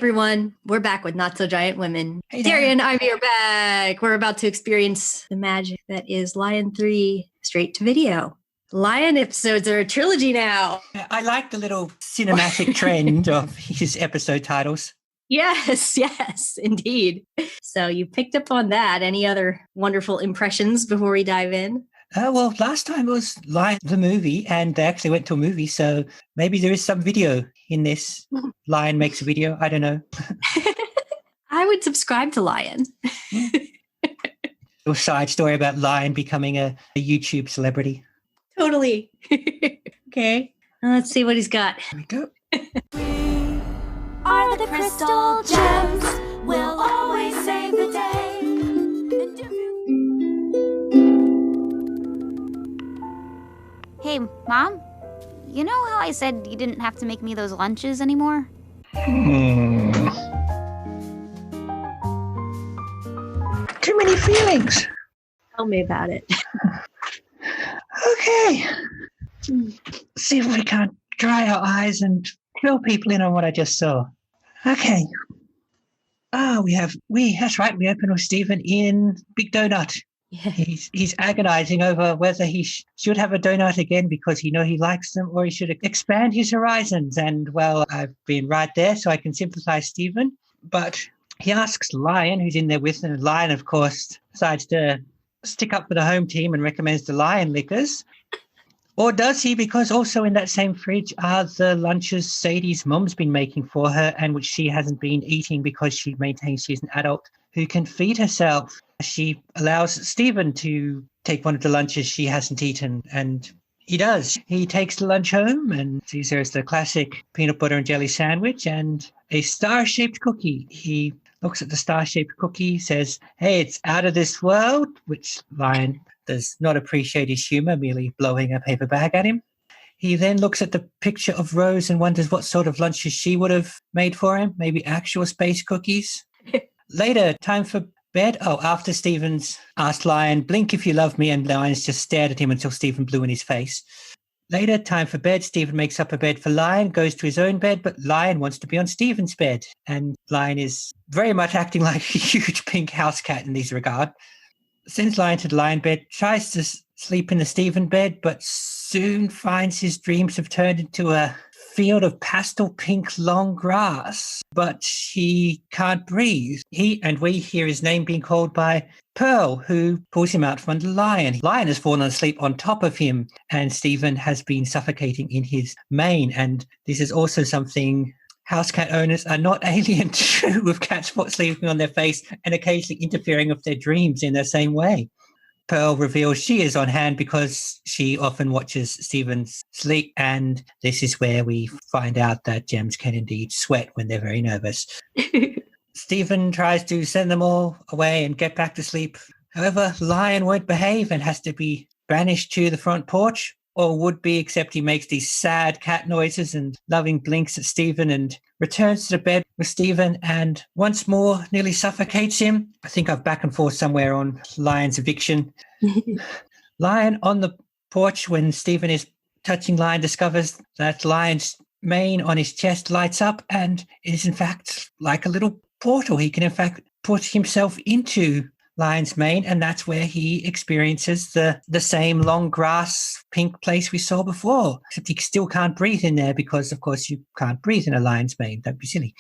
everyone. We're back with Not So Giant Women. Hey, Daria Dad. and Ivy are back. We're about to experience the magic that is Lion 3 straight to video. Lion episodes are a trilogy now. I like the little cinematic trend of his episode titles. Yes, indeed. So you picked up on that. Any other wonderful impressions before we dive in? Well, last time it was Lion the movie, and they actually went to a movie, so maybe there is some video in this. Lion makes a video. I don't know. I would subscribe to Lion. A side story about Lion becoming a YouTube celebrity. Totally. Okay. Let's see what he's got. Here we go. We are the crystal gems. We'll always save the day. And if you- Hey, Mom, you know how I said you didn't have to make me those lunches anymore? Too many feelings. Tell me about it. Okay. See if we can't dry our eyes and fill people in on what I just saw. Okay. That's right, we open with Stephen in Big Donut. Yeah. He's agonizing over whether he should have a donut again because he likes them, or he should expand his horizons. And, well, I've been right there, so I can sympathize Stephen. But he asks Lion, who's in there with him. Lion, of course, decides to stick up for the home team and recommends the Lion liquors. Or does he? Because also in that same fridge are the lunches Sadie's mom's been making for her and which she hasn't been eating because she maintains she's an adult who can feed herself. She allows Stephen to take one of the lunches she hasn't eaten, and he does. He takes the lunch home and sees there's the classic peanut butter and jelly sandwich and a star-shaped cookie. He looks at the star-shaped cookie, says, "Hey, it's out of this world," which Lion does not appreciate his humor, merely blowing a paper bag at him. He then looks at the picture of Rose and wonders what sort of lunches she would have made for him, maybe actual space cookies. Later, time for bed. After Stephen's asked Lion, "Blink if you love me," and Lion's just stared at him until Stephen blew in his face. Later, time for bed. Stephen makes up a bed for Lion, goes to his own bed, but Lion wants to be on Stephen's bed. And Lion is very much acting like a huge pink house cat in this regard. Sends Lion to the Lion bed, tries to sleep in the Stephen bed, but soon finds his dreams have turned into a field of pastel pink long grass, but he can't breathe. We hear his name being called by Pearl, who pulls him out from under Lion. Lion has fallen asleep on top of him, and Stephen has been suffocating in his mane. And this is also something house cat owners are not alien to, with cats sleeping on their face and occasionally interfering with their dreams in the same way. Pearl reveals she is on hand because she often watches Stephen sleep, and this is where we find out that gems can indeed sweat when they're very nervous. Stephen tries to send them all away and get back to sleep. However, Lion won't behave and has to be banished to the front porch, or would be, except he makes these sad cat noises and loving blinks at Stephen and returns to the bed with Stephen and once more nearly suffocates him. I think I've back and forth somewhere on Lion's eviction. Lion on the porch, when Stephen is touching Lion, discovers that Lion's mane on his chest lights up, and it is in fact like a little portal. He can in fact put himself into Lion's mane, and that's where he experiences the same long grass pink place we saw before, except he still can't breathe in there because, of course, you can't breathe in a lion's mane. Don't be silly.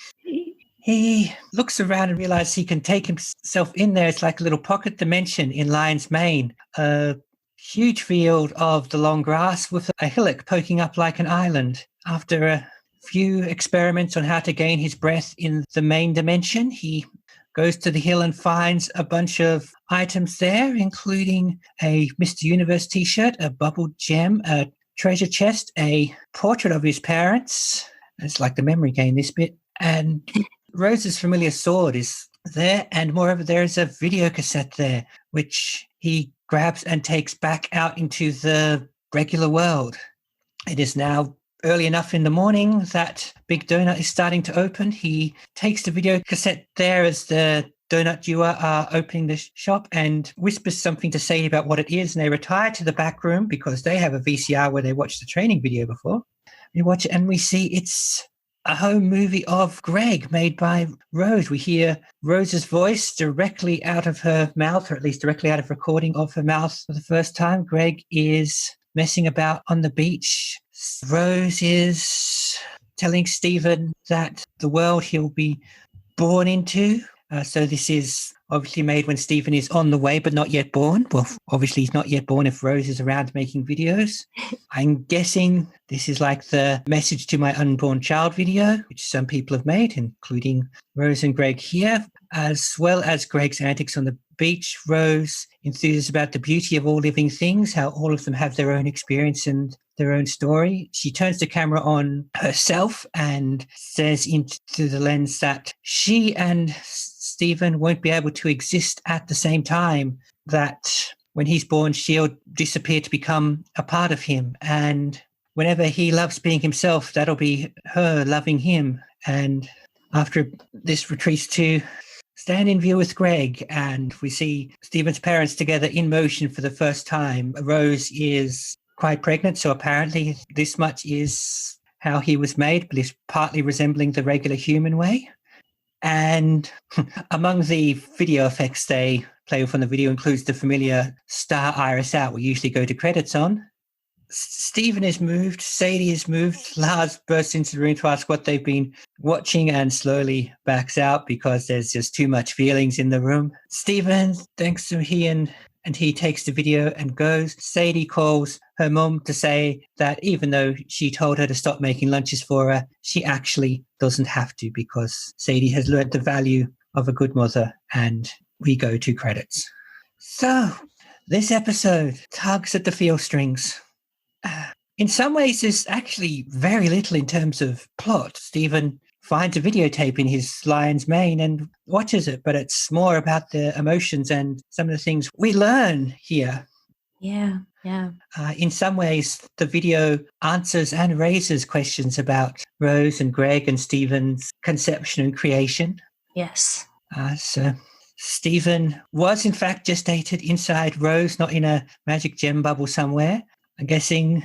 He looks around and realizes he can take himself in there. It's like a little pocket dimension in Lion's mane, a huge field of the long grass with a hillock poking up like an island. After a few experiments on how to gain his breath in the main dimension, he goes to the hill and finds a bunch of items there, including a Mr. Universe t-shirt, a bubbled gem, a treasure chest, a portrait of his parents. It's like the memory game, this bit. And Rose's familiar sword is there. And moreover, there is a video cassette there, which he grabs and takes back out into the regular world. It is now early enough in the morning that Big Donut is starting to open. He takes the video cassette there as the donut duo are opening the shop and whispers something to Sadie about what it is, and they retire to the back room because they have a VCR where they watched the training video before. We watch it and we see it's a home movie of Greg made by Rose. We hear Rose's voice directly out of her mouth, or at least directly out of recording of her mouth for the first time. Greg is messing about on the beach. Rose is telling Stephen that the world he'll be born into. So this is obviously made when Stephen is on the way, but not yet born. Well, obviously he's not yet born if Rose is around making videos. I'm guessing this is like the message to my unborn child video, which some people have made, including Rose and Greg here, as well as Greg's antics on the beach. Rose enthuses about the beauty of all living things, how all of them have their own experience and their own story. She turns the camera on herself and says into the lens that she and Stephen won't be able to exist at the same time, that when he's born, she'll disappear to become a part of him. And whenever he loves being himself, that'll be her loving him. And after this retreats to stand in view with Greg, and we see Stephen's parents together in motion for the first time. Rose is quite pregnant, so apparently this much is how he was made, but is partly resembling the regular human way. And among the video effects they play with on the video includes the familiar star iris out we usually go to credits on. Stephen is moved, Sadie is moved, Lars bursts into the room to ask what they've been watching and slowly backs out because there's just too much feelings in the room. Stephen thanks him, he takes the video and goes. Sadie calls her mum to say that even though she told her to stop making lunches for her, she actually doesn't have to, because Sadie has learned the value of a good mother, and we go to credits. So this episode tugs at the feel strings. In some ways, there's actually very little in terms of plot. Stephen finds a videotape in his lion's mane and watches it, but it's more about the emotions and some of the things we learn here. Yeah. In some ways, the video answers and raises questions about Rose and Greg and Stephen's conception and creation. Yes. So Stephen was in fact gestated inside Rose, not in a magic gem bubble somewhere. I'm guessing,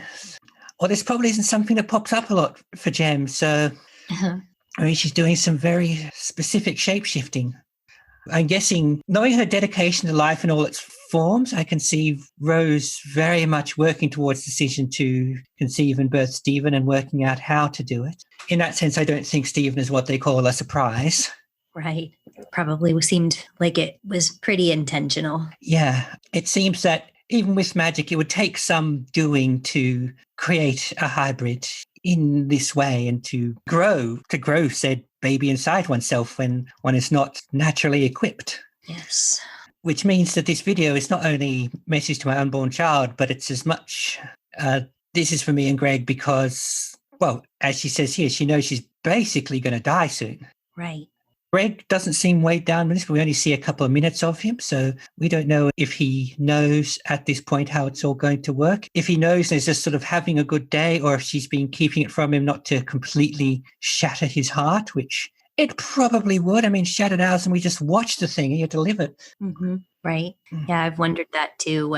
well, this probably isn't something that pops up a lot for gems. So, I mean, she's doing some very specific shape-shifting. I'm guessing, knowing her dedication to life in all its forms, I can see Rose very much working towards the decision to conceive and birth Stephen and working out how to do it. In that sense, I don't think Stephen is what they call a surprise. Right. Probably seemed like it was pretty intentional. Yeah. It seems that even with magic, it would take some doing to create a hybrid in this way and to grow said baby inside oneself when one is not naturally equipped. Yes. Which means that this video is not only a message to my unborn child, but it's as much, this is for me and Greg because, well, as she says here, she knows she's basically going to die soon. Right. Greg doesn't seem weighed down with this, but we only see a couple of minutes of him, so we don't know if he knows at this point how it's all going to work. If he knows he's just sort of having a good day, or if she's been keeping it from him not to completely shatter his heart, which it probably would. I mean, shattered ours, and we just watched the thing and you had to live it. Mm-hmm. Right. Yeah, I've wondered that too.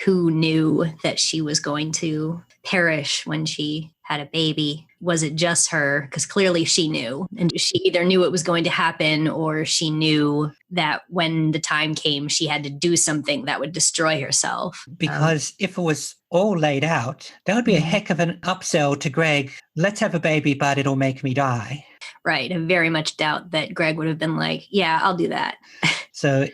Who knew that she was going to perish when she had a baby? Was it just her? Because clearly she knew. And she either knew it was going to happen or she knew that when the time came, she had to do something that would destroy herself. Because if it was all laid out, that would be a heck of an upsell to Greg. Let's have a baby, but it'll make me die. Right. I very much doubt that Greg would have been like, yeah, I'll do that. So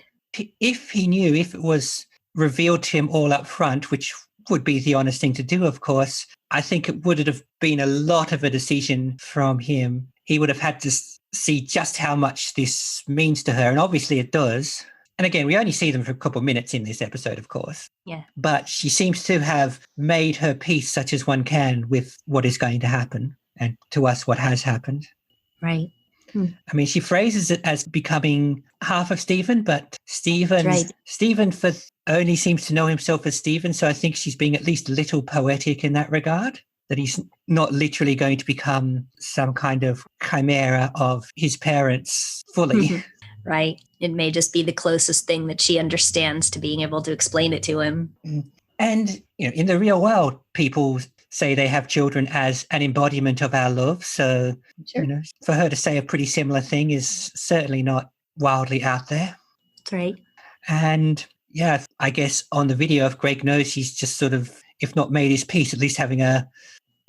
if he knew, if it was revealed to him all up front, which would be the honest thing to do, of course, I think it would have been a lot of a decision from him. He would have had to see just how much this means to her. And obviously it does. And again, we only see them for a couple of minutes in this episode, of course. Yeah. But she seems to have made her peace such as one can with what is going to happen. And to us, what has happened. Right. I mean, she phrases it as becoming half of Stephen, but Stephen only seems to know himself as Stephen. So I think she's being at least a little poetic in that regard, that he's not literally going to become some kind of chimera of his parents fully. Mm-hmm. Right. It may just be the closest thing that she understands to being able to explain it to him. And, in the real world, people say they have children as an embodiment of our love. So, Sure. For her to say a pretty similar thing is certainly not wildly out there. That's right. And yeah, I guess on the video, if Greg knows, he's just sort of, if not made his peace, at least having a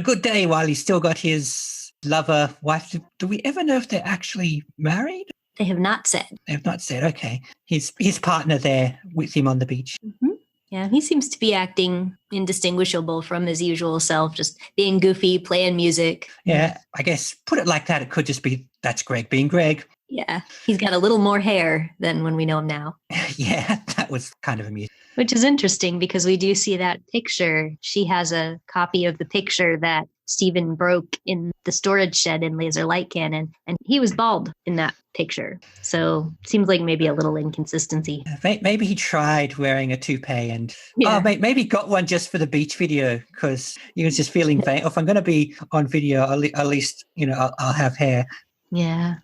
good day while he's still got his lover, wife. Do we ever know if they're actually married? They have not said. They have not said. Okay. His partner there with him on the beach. Mm-hmm. Yeah, he seems to be acting indistinguishable from his usual self, just being goofy, playing music. Yeah, I guess put it like that, it could just be that's Greg being Greg. Yeah, he's got a little more hair than when we know him now. Yeah, that was kind of amusing. Which is interesting because we do see that picture. She has a copy of the picture that Stephen broke in the storage shed in Laser Light Cannon, and he was bald in that picture. So it seems like maybe a little inconsistency. Maybe he tried wearing a toupee and maybe got one just for the beach video because he was just feeling vain. If I'm going to be on video, at least, I'll have hair. Yeah.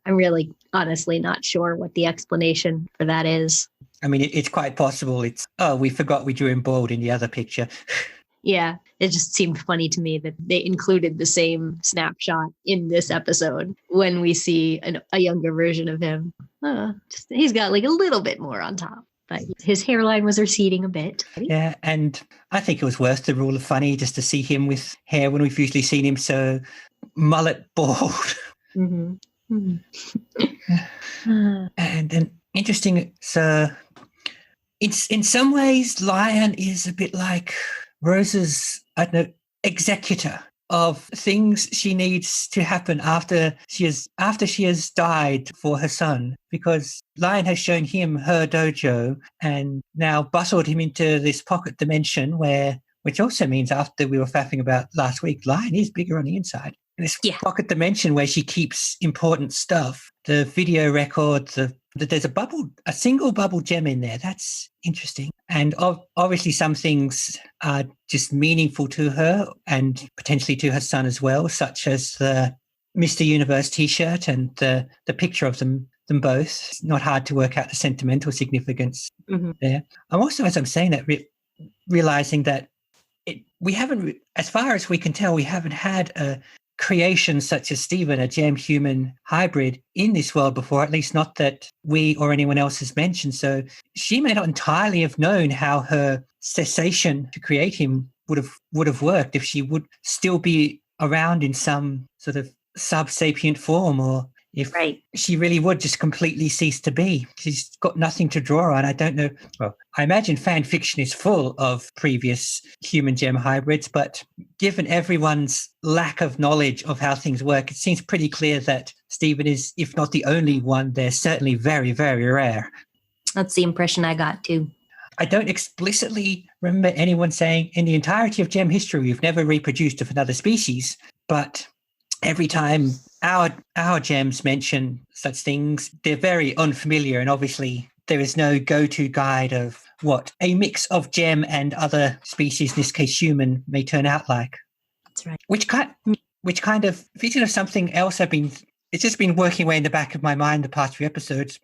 I'm really honestly not sure what the explanation for that is. I mean, it's quite possible. We forgot we drew him bald in the other picture. Yeah, it just seemed funny to me that they included the same snapshot in this episode when we see a younger version of him. He's got like a little bit more on top, but his hairline was receding a bit. Yeah, and I think it was worth the rule of funny just to see him with hair when we've usually seen him so mullet bald. Mm-hmm. Mm-hmm. And interesting, so in some ways, Lion is a bit like Rose's, executor of things she needs to happen after she has died for her son, because Lion has shown him her dojo and now bustled him into this pocket dimension which also means, after we were faffing about last week, Lion is bigger on the inside. In this pocket dimension where she keeps important stuff, the video records, there's a single bubble gem in there. That's interesting. And obviously some things are just meaningful to her and potentially to her son as well, such as the Mr. Universe t-shirt and the picture of them both. It's not hard to work out the sentimental significance there. I'm also, as I'm saying that, realizing that we haven't, as far as we can tell, we haven't had a creation such as Stephen, a gem-human hybrid, in this world before, at least not that we or anyone else has mentioned. So she may not entirely have known how her cessation to create him would have worked, if she would still be around in some sort of sub-sapient form, or if she really would just completely cease to be. She's got nothing to draw on. I don't know. Well, I imagine fan fiction is full of previous human gem hybrids, but given everyone's lack of knowledge of how things work, it seems pretty clear that Stephen is, if not the only one, they're certainly very, very rare. That's the impression I got too. I don't explicitly remember anyone saying in the entirety of gem history we've never reproduced of another species, but every time our gems mention such things, they're very unfamiliar, and obviously there is no go-to guide of what a mix of gem and other species, in this case human, may turn out like. That's right. Which kind of, vision of something else it's just been working away in the back of my mind the past few episodes.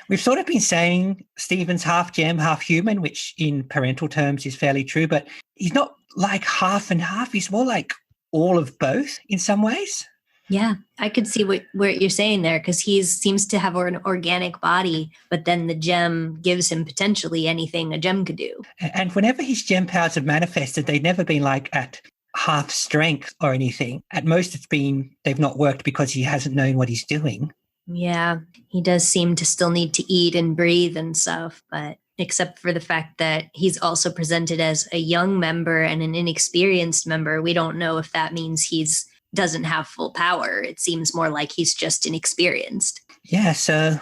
We've sort of been saying Stephen's half gem, half human, which in parental terms is fairly true, but he's not like half and half. He's more like all of both in some ways. Yeah, I could see what you're saying there, because he seems to have an organic body, but then the gem gives him potentially anything a gem could do. And whenever his gem powers have manifested, they've never been like at half strength or anything. At most, it's been they've not worked because he hasn't known what he's doing. Yeah, he does seem to still need to eat and breathe and stuff, but except for the fact that he's also presented as a young member and an inexperienced member, we don't know if that means he's doesn't have full power. It seems more like he's just inexperienced. Yeah, so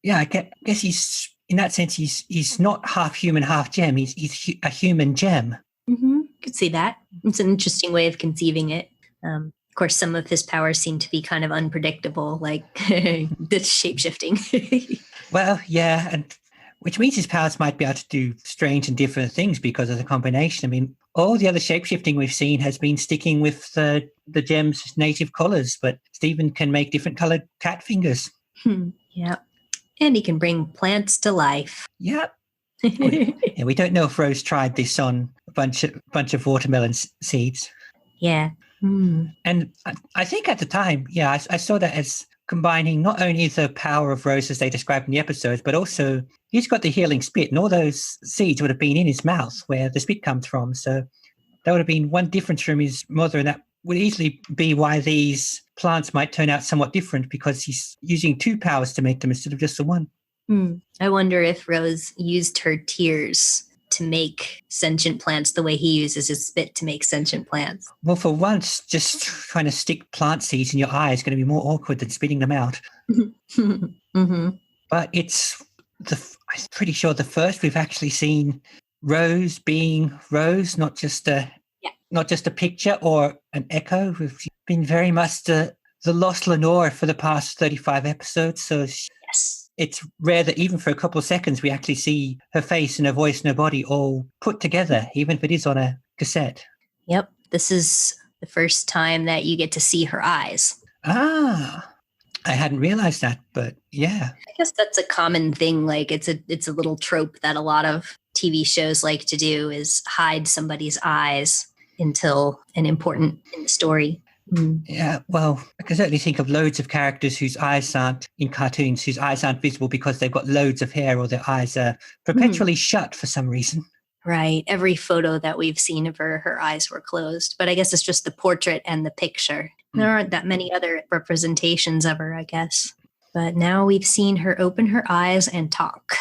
I guess he's, in that sense, he's not half human, half gem. He's a human gem. Mm-hmm. Could see that. It's an interesting way of conceiving it. Of course, some of his powers seem to be kind of unpredictable, like the shape-shifting. Well, yeah, and which means his powers might be able to do strange and different things because of the combination. I mean, all the other shape-shifting we've seen has been sticking with the gem's native colours, but Stephen can make different coloured cat fingers. Yeah. And he can bring plants to life. Yeah. Yeah, we don't know if Rose tried this on a bunch of watermelon seeds. Yeah. Mm. And I think at the time, yeah, I saw that as combining not only the power of Rose as they described in the episodes, but also he's got the healing spit, and all those seeds would have been in his mouth where the spit comes from. So that would have been one difference from his mother, and that would easily be why these plants might turn out somewhat different, because he's using two powers to make them instead of just the one. I wonder if Rose used her tears to make sentient plants the way he uses his spit to make sentient plants. Well, for once, just trying to stick plant seeds in your eye is going to be more awkward than spitting them out. Mm-hmm. But I'm pretty sure the first we've actually seen Rose being Rose, not just a picture or an echo. We've been very much the lost Lenore for the past 35 episodes. So Yes. It's rare that even for a couple of seconds we actually see her face and her voice and her body all put together, even if it is on a cassette. Yep. This is the first time that you get to see her eyes. Ah, I hadn't realized that, but yeah. I guess that's a common thing. Like it's a little trope that a lot of TV shows like to do, is hide somebody's eyes until an important in the story. Yeah, well, I can certainly think of loads of characters whose eyes aren't in cartoons, whose eyes aren't visible because they've got loads of hair or their eyes are perpetually shut for some reason. Right. Every photo that we've seen of her eyes were closed. But I guess it's just the portrait and the picture. There aren't that many other representations of her, I guess. But now we've seen her open her eyes and talk.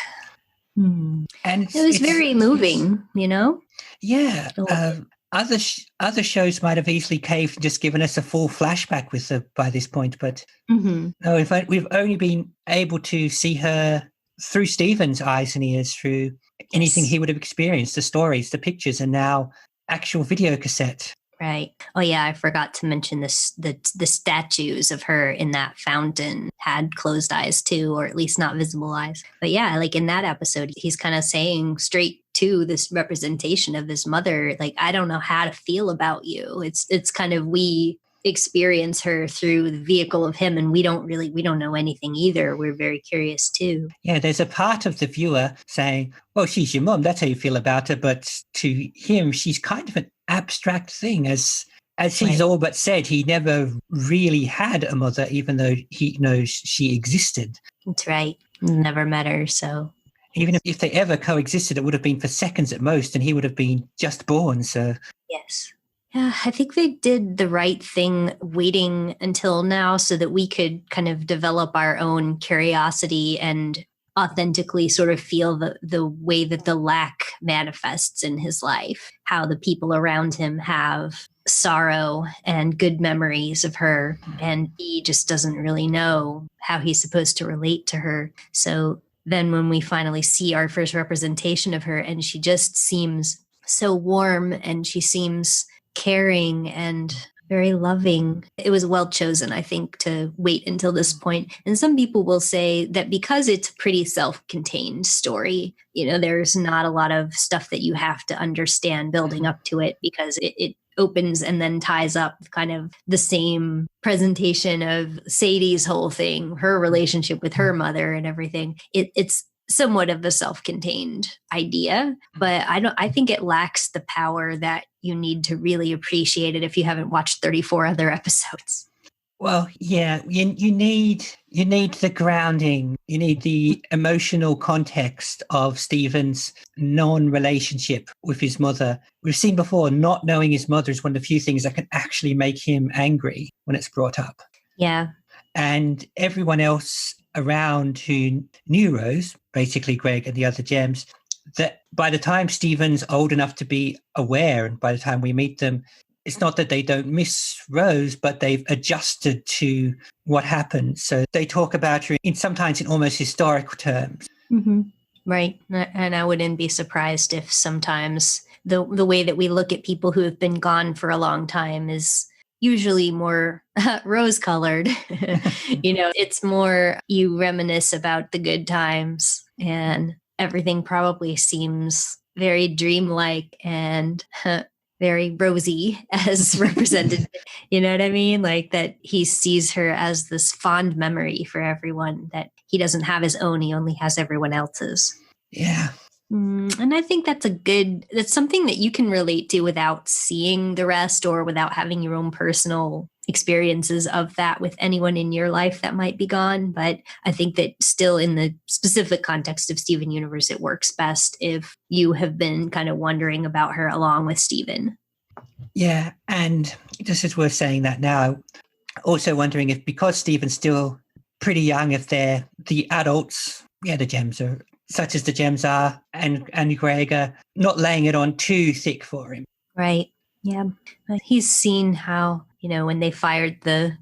And it was very moving, you know? Yeah. Other shows might have easily caved and just given us a full flashback with her by this point, but no, we've only been able to see her through Stephen's eyes and ears, through anything he would have experienced, the stories, the pictures, and now actual video cassette. Right. Oh, yeah. I forgot to mention this. The statues of her in that fountain had closed eyes too, or at least not visible eyes. But yeah, like in that episode, he's kind of saying straight to this representation of his mother, like, I don't know how to feel about you. It's kind of, we experience her through the vehicle of him, and we don't know anything either. We're very curious too. Yeah, there's a part of the viewer saying, well, she's your mom, that's how you feel about her, but to him she's kind of an abstract thing, as he's all but said, he never really had a mother, even though he knows she existed. That's right. Never met her. So even if they ever coexisted, it would have been for seconds at most, and he would have been just born. So yes. Yeah, I think they did the right thing waiting until now so that we could kind of develop our own curiosity and authentically sort of feel the way that the lack manifests in his life, how the people around him have sorrow and good memories of her, and he just doesn't really know how he's supposed to relate to her. So then when we finally see our first representation of her, and she just seems so warm and she seems caring and very loving. It was well chosen, I think, to wait until this point. And some people will say that because it's a pretty self-contained story, you know, there's not a lot of stuff that you have to understand building up to it, because it opens and then ties up kind of the same presentation of Sadie's whole thing, her relationship with her mother and everything. It's somewhat of a self-contained idea, but I think it lacks the power that you need to really appreciate it if you haven't watched 34 other episodes. Well, yeah, you need the grounding, you need the emotional context of Stephen's non-relationship with his mother. We've seen before, not knowing his mother is one of the few things that can actually make him angry when it's brought up. Yeah. And everyone else around who knew Rose, basically Greg and the other gems, that by the time Stephen's old enough to be aware, and by the time we meet them, it's not that they don't miss Rose, but they've adjusted to what happened. So they talk about her sometimes in almost historical terms. Mm-hmm. Right. And I wouldn't be surprised if sometimes the way that we look at people who have been gone for a long time is usually more rose-colored. You know, it's more you reminisce about the good times, and everything probably seems very dreamlike and very rosy as represented. You know what I mean? Like that he sees her as this fond memory for everyone, that he doesn't have his own, he only has everyone else's. Yeah. And I think that's something that you can relate to without seeing the rest or without having your own personal experiences of that with anyone in your life that might be gone. But I think that still in the specific context of Steven Universe, it works best if you have been kind of wondering about her along with Steven. Yeah, and just as we're saying that now, also wondering if because Steven's still pretty young, if they're the adults, the gems are such as the gems are, and Greg are not laying it on too thick for him. Right. Yeah. He's seen how, when they fired the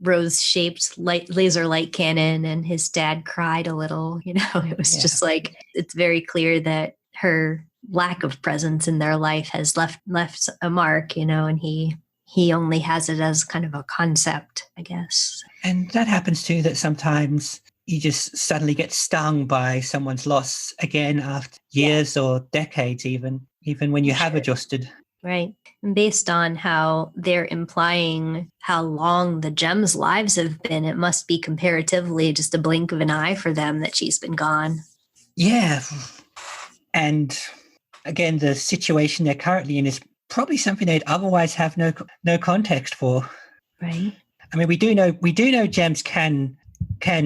rose-shaped laser light cannon and his dad cried a little, it was just like, it's very clear that her lack of presence in their life has left a mark, and he only has it as kind of a concept, I guess. And that happens too, that sometimes you just suddenly get stung by someone's loss again after years or decades, even when you have adjusted. Right. And based on how they're implying how long the gems' lives have been, it must be comparatively just a blink of an eye for them that she's been gone. Yeah. And again, the situation they're currently in is probably something they'd otherwise have no context for. Right. I mean, we do know gems can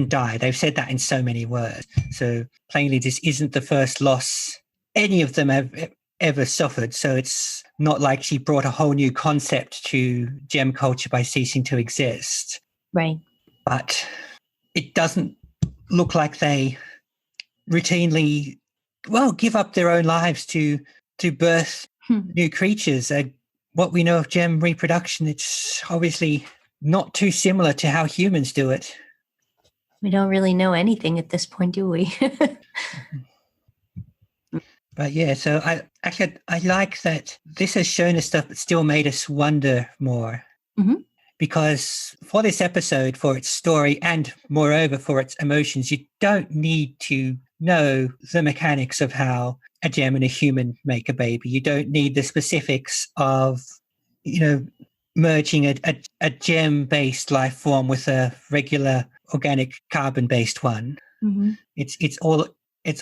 die. They've said that in so many words. So plainly, this isn't the first loss any of them have ever suffered. So it's not like she brought a whole new concept to gem culture by ceasing to exist. Right. But it doesn't look like they routinely, give up their own lives to birth new creatures. What we know of gem reproduction, it's obviously not too similar to how humans do it. We don't really know anything at this point, do we? But yeah, so I like that this has shown us stuff but still made us wonder more. Mm-hmm. Because for this episode, for its story, and moreover for its emotions, you don't need to know the mechanics of how a gem and a human make a baby. You don't need the specifics of, merging a gem-based life form with a regular organic carbon-based one. Mm-hmm. It's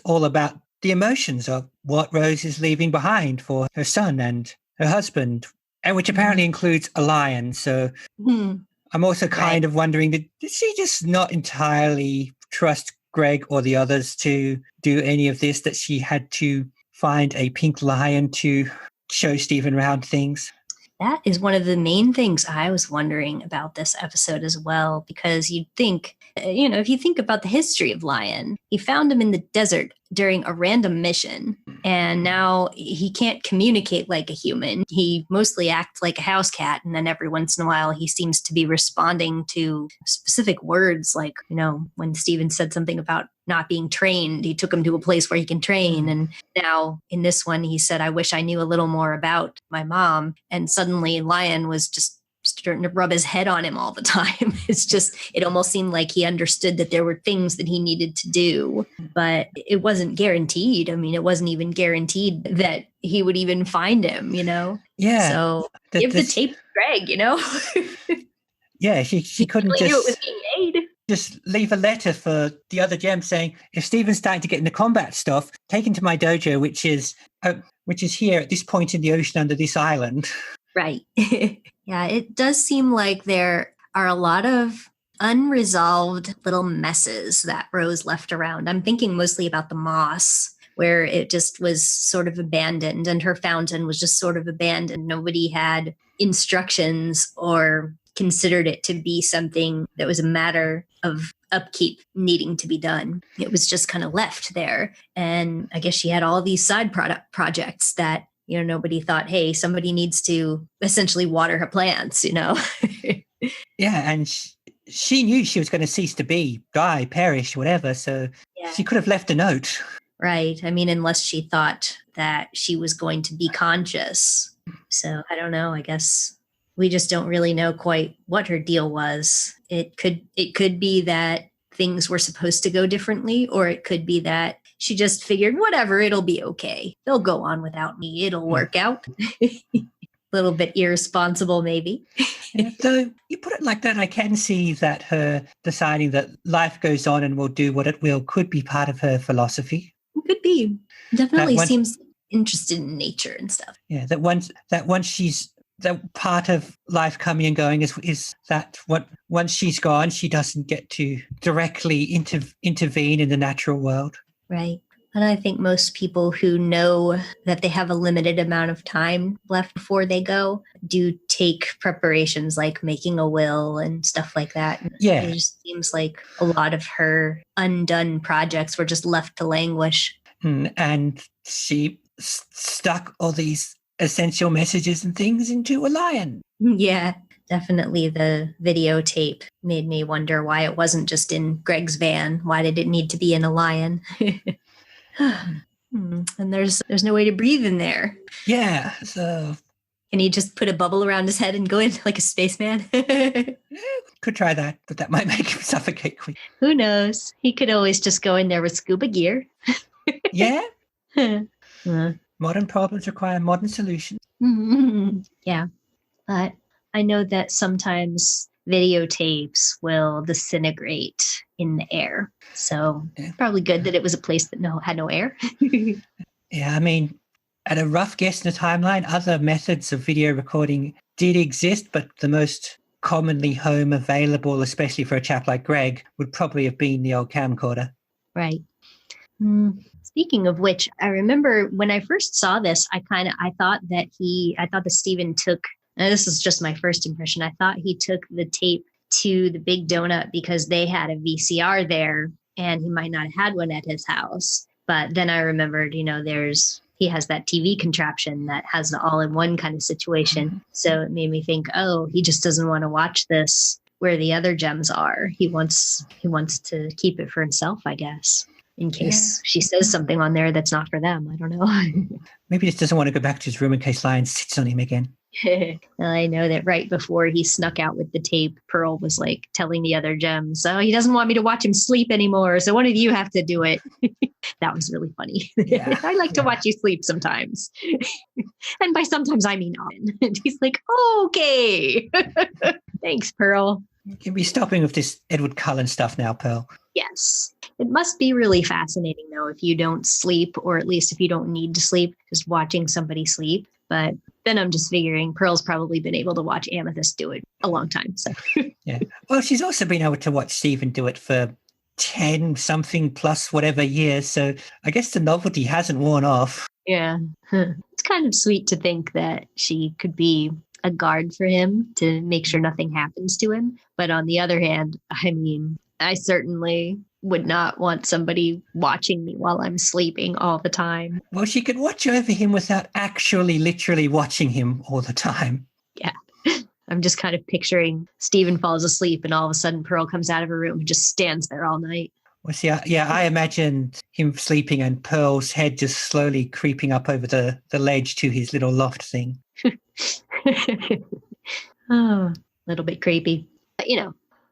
all about the emotions of what Rose is leaving behind for her son and her husband, and which apparently includes a lion. So I'm also kind of wondering, did she just not entirely trust Greg or the others to do any of this, that she had to find a pink lion to show Steven around things? That is one of the main things I was wondering about this episode as well, because you'd think, if you think about the history of Lion, he found him in the desert during a random mission, and now he can't communicate like a human. He mostly acts like a house cat, and then every once in a while he seems to be responding to specific words, like, when Steven said something about not being trained, he took him to a place where he can train. And now in this one, he said, I wish I knew a little more about my mom. And suddenly Lion was just starting to rub his head on him all the time. It almost seemed like he understood that there were things that he needed to do, but it wasn't guaranteed. I mean, it wasn't even guaranteed that he would even find him, Yeah. So give the tape to Greg, Yeah, she couldn't just knew it was being made. Just leave a letter for the other gems saying, if Steven's starting to get into combat stuff, take him to my dojo, which is here at this point in the ocean under this island. Right. Yeah, it does seem like there are a lot of unresolved little messes that Rose left around. I'm thinking mostly about the moss, where it just was sort of abandoned, and her fountain was just sort of abandoned. Nobody had instructions or considered it to be something that was a matter of upkeep needing to be done. It was just kind of left there. And I guess she had all these side projects that, nobody thought, hey, somebody needs to essentially water her plants, Yeah, and she knew she was going to cease to be, die, perish, whatever. So she could have left a note. Right. I mean, unless she thought that she was going to be conscious. So I don't know. I guess we just don't really know quite what her deal was. It could be that things were supposed to go differently, or it could be that she just figured, whatever, it'll be okay. They'll go on without me. It'll work out. A little bit irresponsible, maybe. Though you put it like that, I can see that her deciding that life goes on and will do what it will could be part of her philosophy. could be. Definitely once- seems interested in nature and stuff. Yeah, that once she's that part of life coming and going is that once she's gone, she doesn't get to directly intervene in the natural world. Right. And I think most people who know that they have a limited amount of time left before they go do take preparations like making a will and stuff like that. Yeah. It just seems like a lot of her undone projects were just left to languish. And she stuck all these essential messages and things into a lion. Yeah, definitely the videotape made me wonder why it wasn't just in Greg's van. Why did it need to be in a lion? And there's no way to breathe in there. Yeah, so... Can he just put a bubble around his head and go in like a spaceman? Could try that, but that might make him suffocate quick. Who knows? He could always just go in there with scuba gear. Yeah. Modern problems require modern solutions. Yeah. But I know that sometimes videotapes will disintegrate in the air. So probably good that it was a place that had no air. Yeah, I mean, at a rough guess in the timeline, other methods of video recording did exist, but the most commonly home available, especially for a chap like Greg, would probably have been the old camcorder. Right. Speaking of which, I remember when I first saw this, I thought that Stephen took, and this is just my first impression, I thought he took the tape to the Big Donut because they had a VCR there and he might not have had one at his house. But then I remembered, he has that TV contraption that has the all-in-one kind of situation. So it made me think, he just doesn't want to watch this where the other gems are. He wants to keep it for himself, I guess, in case she says something on there that's not for them. I don't know. Maybe he just doesn't want to go back to his room in case Lion sits on him again. Well, I know that right before he snuck out with the tape, Pearl was like telling the other gems, he doesn't want me to watch him sleep anymore, so one of you have to do it. That was really funny. Yeah. I like to watch you sleep sometimes. And by sometimes, I mean often. And he's like, okay. Thanks, Pearl. You can be stopping with this Edward Cullen stuff now, Pearl. Yes. It must be really fascinating, though, if you don't sleep, or at least if you don't need to sleep, just watching somebody sleep. But then I'm just figuring Pearl's probably been able to watch Amethyst do it a long time. So yeah. Well, she's also been able to watch Stephen do it for 10 something plus whatever years. So I guess the novelty hasn't worn off. Yeah. It's kind of sweet to think that she could be a guard for him to make sure nothing happens to him. But on the other hand, I mean, I certainly would not want somebody watching me while I'm sleeping all the time. Well, she could watch over him without actually literally watching him all the time. Yeah. I'm just kind of picturing Stephen falls asleep and all of a sudden Pearl comes out of her room and just stands there all night. Well, see, I imagined him sleeping and Pearl's head just slowly creeping up over the ledge to his little loft thing. Oh, a little bit creepy. But,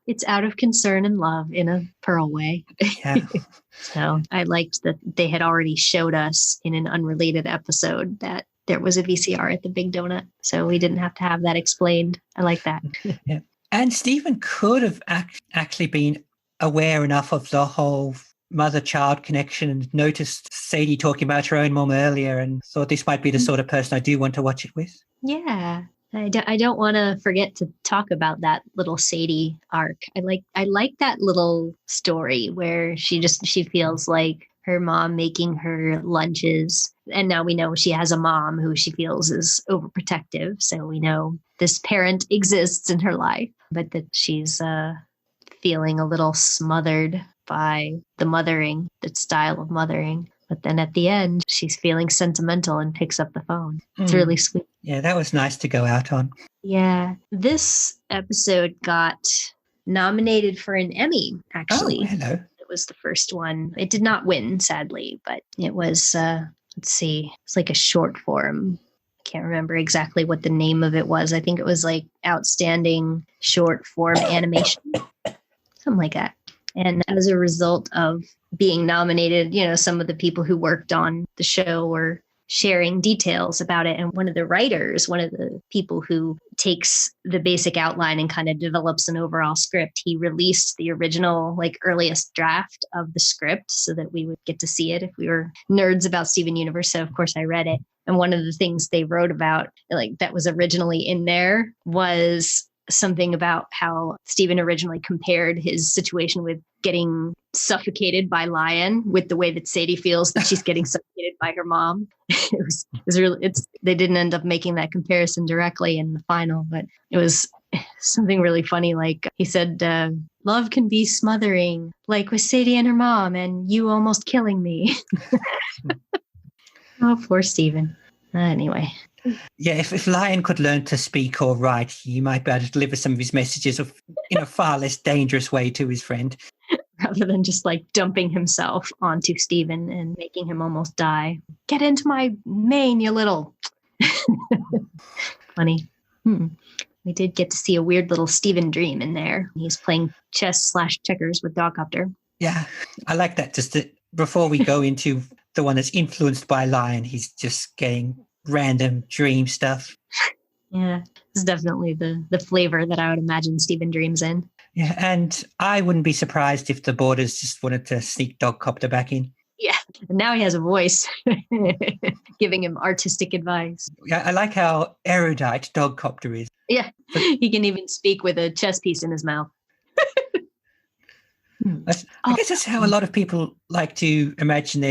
it's out of concern and love in a Pearl way. Yeah. So I liked that they had already showed us in an unrelated episode that there was a VCR at the Big Donut. So we didn't have to have that explained. I like that. Yeah. And Stephen could have actually been aware enough of the whole mother-child connection and noticed Sadie talking about her own mom earlier and thought this might be the sort of person I do want to watch it with. Yeah. I don't want to forget to talk about that little Sadie arc. I like that little story where she feels like her mom making her lunches. And now we know she has a mom who she feels is overprotective. So we know this parent exists in her life, but that she's feeling a little smothered by the mothering, that style of mothering. But then at the end, she's feeling sentimental and picks up the phone. It's really sweet. Yeah, that was nice to go out on. Yeah. This episode got nominated for an Emmy, actually. Oh, hello. It was the first one. It did not win, sadly, but it was, let's see, it's like a short form. I can't remember exactly what the name of it was. I think it was like Outstanding Short Form Animation. Something like that. And as a result of being nominated, some of the people who worked on the show were sharing details about it. And one of the writers, one of the people who takes the basic outline and kind of develops an overall script, he released the original, like earliest draft of the script so that we would get to see it if we were nerds about Steven Universe. So of course I read it. And one of the things they wrote about, like that was originally in there, was something about how Steven originally compared his situation with getting suffocated by Lion with the way that Sadie feels that she's getting suffocated by her mom. It was really, they didn't end up making that comparison directly in the final, but it was something really funny. Like he said, love can be smothering, like with Sadie and her mom, and you almost killing me. Oh, poor Steven. Anyway. Yeah, if Lion could learn to speak or write, he might be able to deliver some of his messages in a far less dangerous way to his friend. Rather than just like dumping himself onto Steven and making him almost die. Get into my mane, you little. Funny. We did get to see a weird little Steven dream in there. He's playing chess/checkers with Dogcopter. Yeah, I like that. Just that before we go into the one that's influenced by Lion, he's just getting random dream stuff. Yeah, it's definitely the flavor that I would imagine Steven dreams in. Yeah, and I wouldn't be surprised if the Boarders just wanted to sneak Dogcopter back in. Yeah, and now he has a voice giving him artistic advice. Yeah, I like how erudite Dogcopter is. Yeah, he can even speak with a chess piece in his mouth. I guess that's how a lot of people like to imagine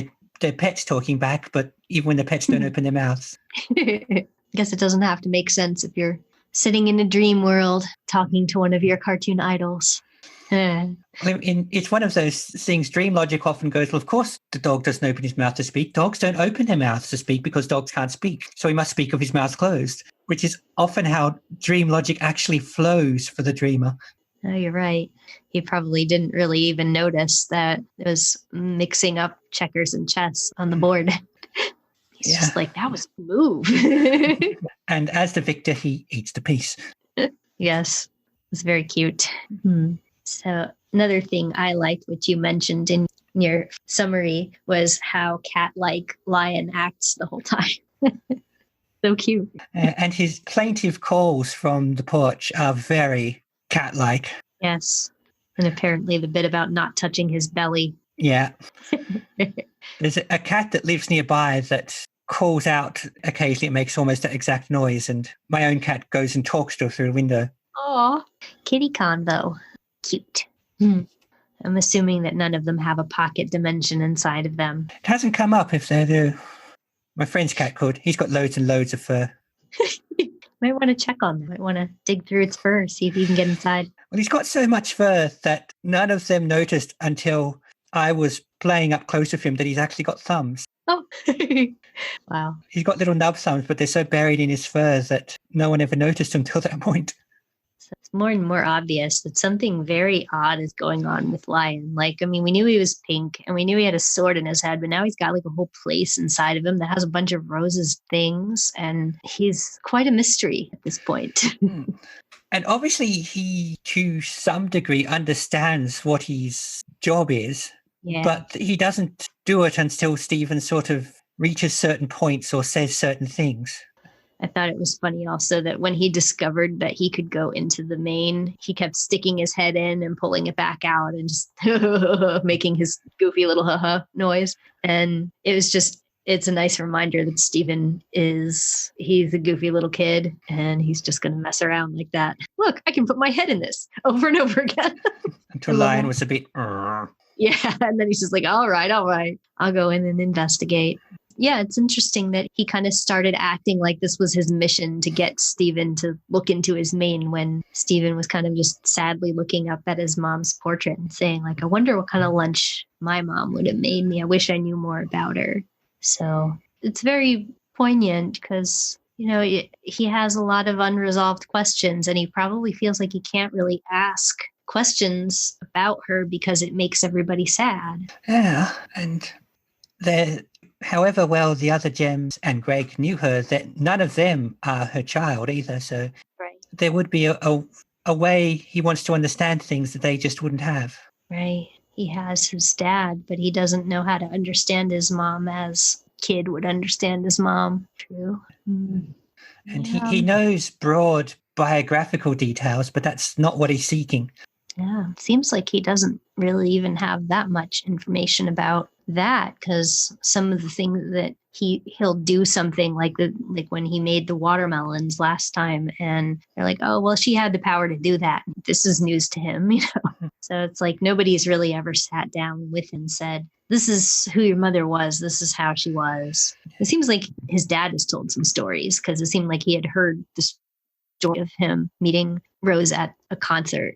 their pets talking back, but even when the pets don't open their mouths. I guess it doesn't have to make sense if you're sitting in a dream world talking to one of your cartoon idols. It's one of those things. Dream logic often goes, well, of course the dog doesn't open his mouth to speak. Dogs don't open their mouths to speak because dogs can't speak. So he must speak with his mouth closed, which is often how dream logic actually flows for the dreamer. Oh, you're right. He probably didn't really even notice that it was mixing up checkers and chess on the board. He's just like, that was a move. And as the victor, he eats the piece. Yes, it's very cute. So another thing I liked, which you mentioned in your summary, was how cat-like Lion acts the whole time. So cute. And his plaintive calls from the porch are very cat-like. Yes. And apparently the bit about not touching his belly. Yeah. There's a cat that lives nearby that calls out occasionally. It makes almost that exact noise. And my own cat goes and talks to her through the window. Aw. Kitty Con, though. Cute. I'm assuming that none of them have a pocket dimension inside of them. It hasn't come up if they do. My friend's cat could. He's got loads and loads of fur. Might want to check on them. Might want to dig through its fur, see if you can get inside. Well, he's got so much fur that none of them noticed until I was playing up close with him that he's actually got thumbs. Oh, wow. He's got little nub thumbs, but they're so buried in his fur that no one ever noticed until that point. So it's more and more obvious that something very odd is going on with Lion. Like, I mean, we knew he was pink and we knew he had a sword in his head, but now he's got like a whole place inside of him that has a bunch of Rose's things, and he's quite a mystery at this point. And obviously he, to some degree, understands what his job is, but he doesn't do it until Steven sort of reaches certain points or says certain things. I thought it was funny also that when he discovered that he could go into the main, he kept sticking his head in and pulling it back out and just making his goofy little noise. And it was just, it's a nice reminder that Steven he's a goofy little kid and he's just going to mess around like that. Look, I can put my head in this over and over again. Until Lion was a bit... Yeah, and then he's just like, all right, I'll go in and investigate. Yeah, it's interesting that he kind of started acting like this was his mission to get Steven to look into his mane when Steven was kind of just sadly looking up at his mom's portrait and saying, like, I wonder what kind of lunch my mom would have made me. I wish I knew more about her. So it's very poignant because, you know, he has a lot of unresolved questions and he probably feels like he can't really ask questions about her because it makes everybody sad. Yeah, and however well the other gems and Greg knew her, that none of them are her child either. So there would be a way he wants to understand things that they just wouldn't have. Right. He has his dad, but he doesn't know how to understand his mom as kid would understand his mom. True. And he knows broad biographical details, but that's not what he's seeking. Yeah, seems like he doesn't really even have that much information about that, because some of the things that he'll do something like when he made the watermelons last time, and they're like, oh, well, she had the power to do that. This is news to him, So it's like nobody's really ever sat down with him and said, this is who your mother was. This is how she was. It seems like his dad has told some stories, because it seemed like he had heard the story of him meeting Rose at a concert,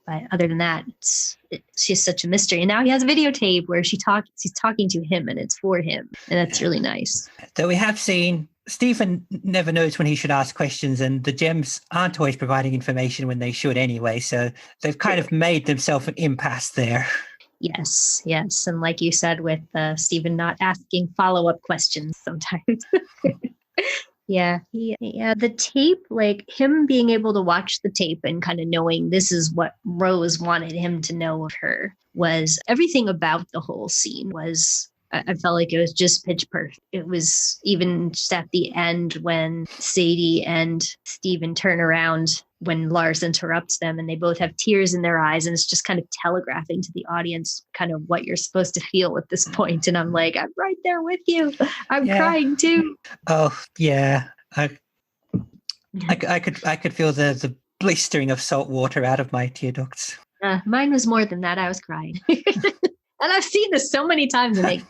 but other than that, she's such a mystery. And now he has a videotape where she's talking to him, and it's for him. And that's really nice. So we have seen Stephen never knows when he should ask questions, and the gems aren't always providing information when they should anyway. So they've kind of made themselves an impasse there. Yes. And like you said, with Stephen not asking follow-up questions sometimes. Yeah. The tape, like him being able to watch the tape and kind of knowing this is what Rose wanted him to know of her, was everything about the whole scene was, I felt like it was just pitch perfect. It was even just at the end when Sadie and Steven turn around when Lars interrupts them, and they both have tears in their eyes, and it's just kind of telegraphing to the audience kind of what you're supposed to feel at this point. And I'm like, I'm right there with you. I'm crying too. Oh yeah. I could feel the blistering of salt water out of my tear ducts. Mine was more than that. I was crying. And I've seen this so many times. And I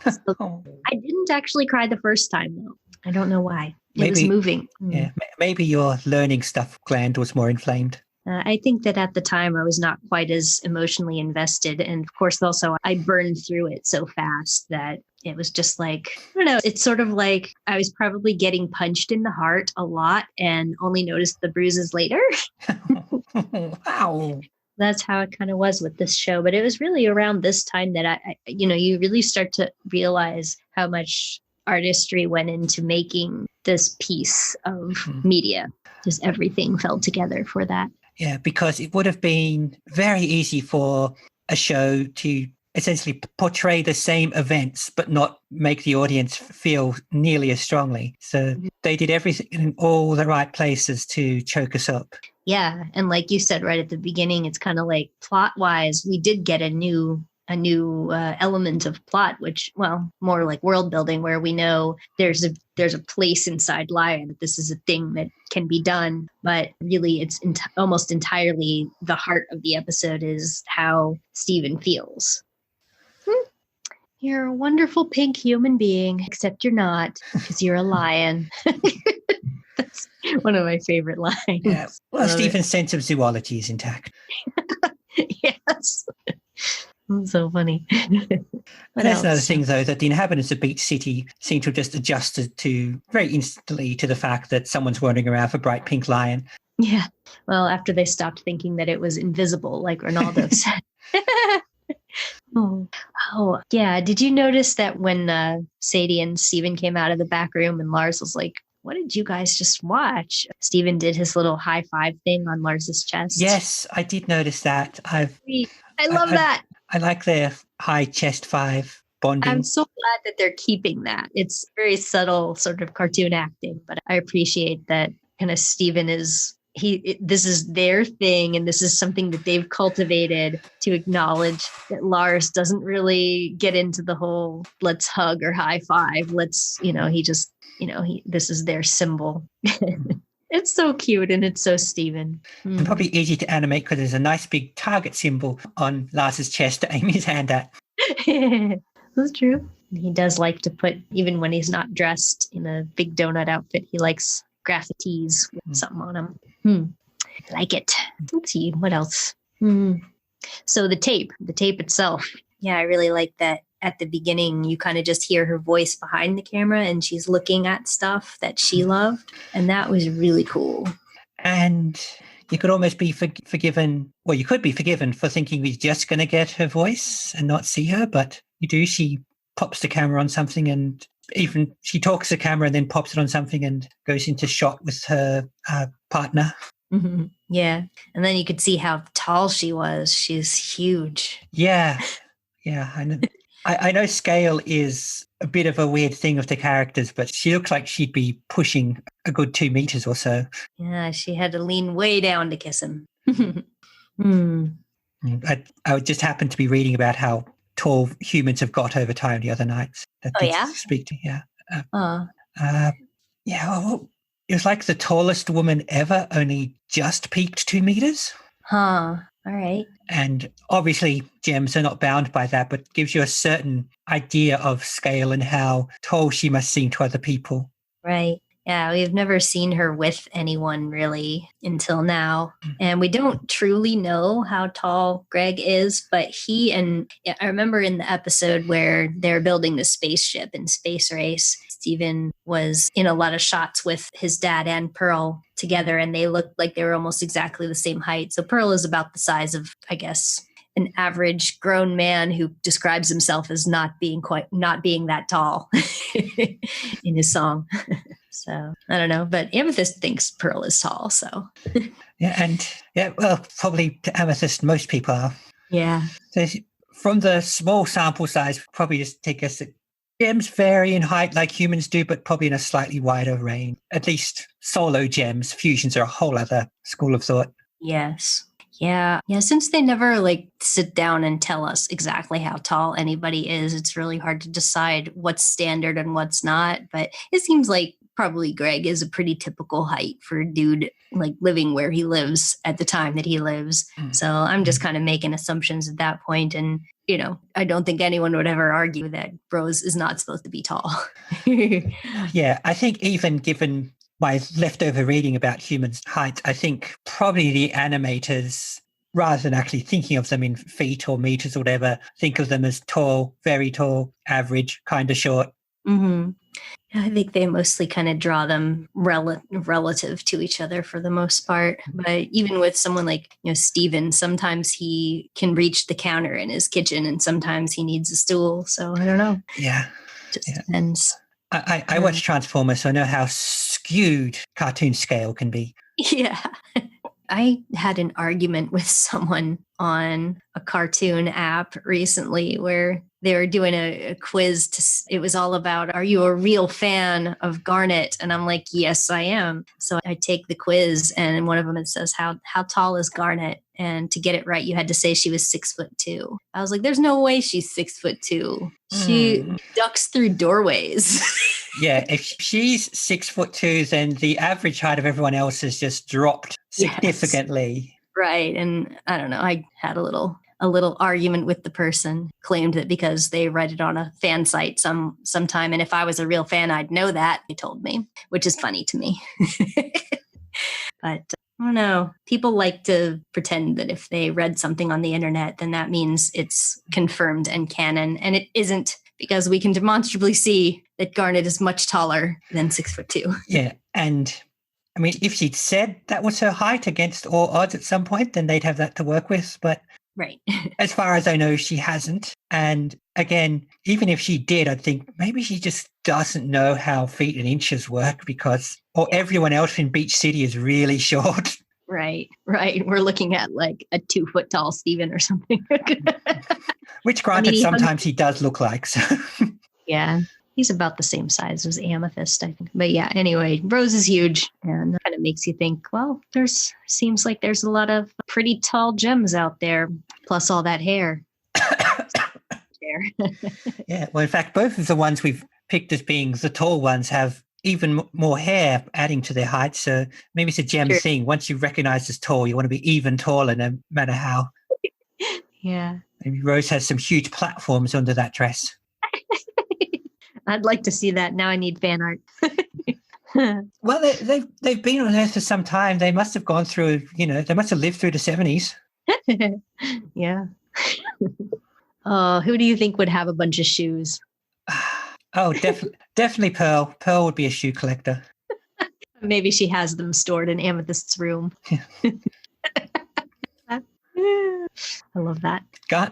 didn't actually cry the first time, though. I don't know why. It was moving. Yeah, maybe your learning stuff gland was more inflamed. I think that at the time I was not quite as emotionally invested. And of course, also, I burned through it so fast that it was just like, I don't know, it's sort of like I was probably getting punched in the heart a lot and only noticed the bruises later. Wow. That's how it kind of was with this show. But it was really around this time that I you really start to realize how much artistry went into making this piece of media. Just everything fell together for that. Yeah, because it would have been very easy for a show to essentially portray the same events but not make the audience feel nearly as strongly. So they did everything in all the right places to choke us up. Yeah, and like you said right at the beginning, it's kind of like plot-wise, we did get a new element of plot, which, well, more like world building, where we know there's a place inside Lion that this is a thing that can be done, but really it's almost entirely the heart of the episode is how Steven feels. You're a wonderful pink human being, except you're not, because you're a lion. That's one of my favorite lines. Yeah. Well, Steven's sense of zoology is intact. Yes. That's so funny. There's another thing, though, that the inhabitants of Beach City seem to have just adjusted to very instantly to the fact that someone's wandering around with a bright pink lion. Yeah. Well, after they stopped thinking that it was invisible, like Ronaldo said. Oh, yeah. Did you notice that when Sadie and Steven came out of the back room and Lars was like, what did you guys just watch? Steven did his little high five thing on Lars's chest. Yes, I did notice that. I love that. I like their high chest five bonding. I'm so glad that they're keeping that. It's very subtle sort of cartoon acting, but I appreciate that kind of Steven is, this is their thing, and this is something that they've cultivated to acknowledge that Lars doesn't really get into the whole let's hug or high five. Let's, he just, this is their symbol. It's so cute and it's so Steven. And probably easy to animate because there's a nice big target symbol on Lars's chest to aim his hand at. That's true. He does like to put, even when he's not dressed in a big donut outfit, he likes graphic tees with something on him. I like it. Let's see, what else? So the tape itself. Yeah, I really like that. At the beginning, you kind of just hear her voice behind the camera and she's looking at stuff that she loved. And that was really cool. And you could almost be forgiven, well, you could be forgiven for thinking we're just going to get her voice and not see her. But you do, she pops the camera on something, and even she talks to the camera and then pops it on something and goes into shot with her partner. Mm-hmm. Yeah. And then you could see how tall she was. She's huge. Yeah. Yeah, I know. I know scale is a bit of a weird thing of the characters, but she looks like she'd be pushing a good 2 meters or so. Yeah, she had to lean way down to kiss him. Hmm. I would just happen to be reading about how tall humans have got over time the other night. That Oh, did yeah? speak to, yeah. Oh, Well, it was like the tallest woman ever only just peaked 2 meters. huh. All right. And obviously gems are not bound by that, but gives you a certain idea of scale and how tall she must seem to other people. Right. Yeah, we've never seen her with anyone really until now. And we don't truly know how tall Greg is, but I remember in the episode where they're building the spaceship in Space Race, Steven was in a lot of shots with his dad and Pearl together, and they looked like they were almost exactly the same height. So Pearl is about the size of, I guess, an average grown man who describes himself as not being that tall in his song. So I don't know, but Amethyst thinks Pearl is tall. So probably to Amethyst, most people are. Yeah. So from the small sample size, probably just take us that gems vary in height like humans do, but probably in a slightly wider range. At least solo gems, fusions are a whole other school of thought. Yes. Yeah. Since they never sit down and tell us exactly how tall anybody is, it's really hard to decide what's standard and what's not. But it seems like probably Greg is a pretty typical height for a dude living where he lives at the time that he lives. So I'm just kind of making assumptions at that point. And, I don't think anyone would ever argue that Rose is not supposed to be tall. Yeah, I think even given my leftover reading about humans' height, I think probably the animators, rather than actually thinking of them in feet or meters or whatever, think of them as tall, very tall, average, kind of short. Mm-hmm. I think they mostly kind of draw them relative to each other for the most part. But even with someone like, Steven, sometimes he can reach the counter in his kitchen and sometimes he needs a stool. So I don't know. Yeah. Just depends. I watch Transformers, so I know how skewed cartoon scale can be. Yeah. I had an argument with someone on a cartoon app recently where they were doing a quiz. It was all about, are you a real fan of Garnet? And I'm like, yes, I am. So I take the quiz, and one of them, it says, how tall is Garnet? And to get it right, you had to say she was 6'2". I was like, there's no way she's 6'2". She ducks through doorways. Yeah, if she's 6'2", then the average height of everyone else has just dropped significantly. Yes. Right. And I don't know, I had a little argument with the person, claimed that because they read it on a fan site sometime, and if I was a real fan, I'd know that, they told me, which is funny to me. But I don't know. People like to pretend that if they read something on the internet, then that means it's confirmed and canon, and it isn't, because we can demonstrably see that Garnet is much taller than 6'2". Yeah, and I mean, if she'd said that was her height against all odds at some point, then they'd have that to work with. But right. As far as I know, she hasn't. And again, even if she did, I think maybe she just doesn't know how feet and inches work, everyone else in Beach City is really short. Right. We're looking at a 2 foot tall Steven or something. Which granted, sometimes he does look like. So. Yeah. He's about the same size as Amethyst, I think. But yeah, anyway, Rose is huge, and that kind of makes you think, well, seems like there's a lot of pretty tall gems out there, plus all that hair. Yeah, well, in fact, both of the ones we've picked as being the tall ones have even more hair adding to their height. So maybe it's a gem thing. Once you recognize as tall, you want to be even taller, no matter how. Yeah. Maybe Rose has some huge platforms under that dress. I'd like to see that. Now I need fan art. Well, they've been on Earth for some time. They must have gone through, they must have lived through the 70s. Yeah. Who do you think would have a bunch of shoes? Oh, definitely Pearl. Pearl would be a shoe collector. Maybe she has them stored in Amethyst's room. I love that.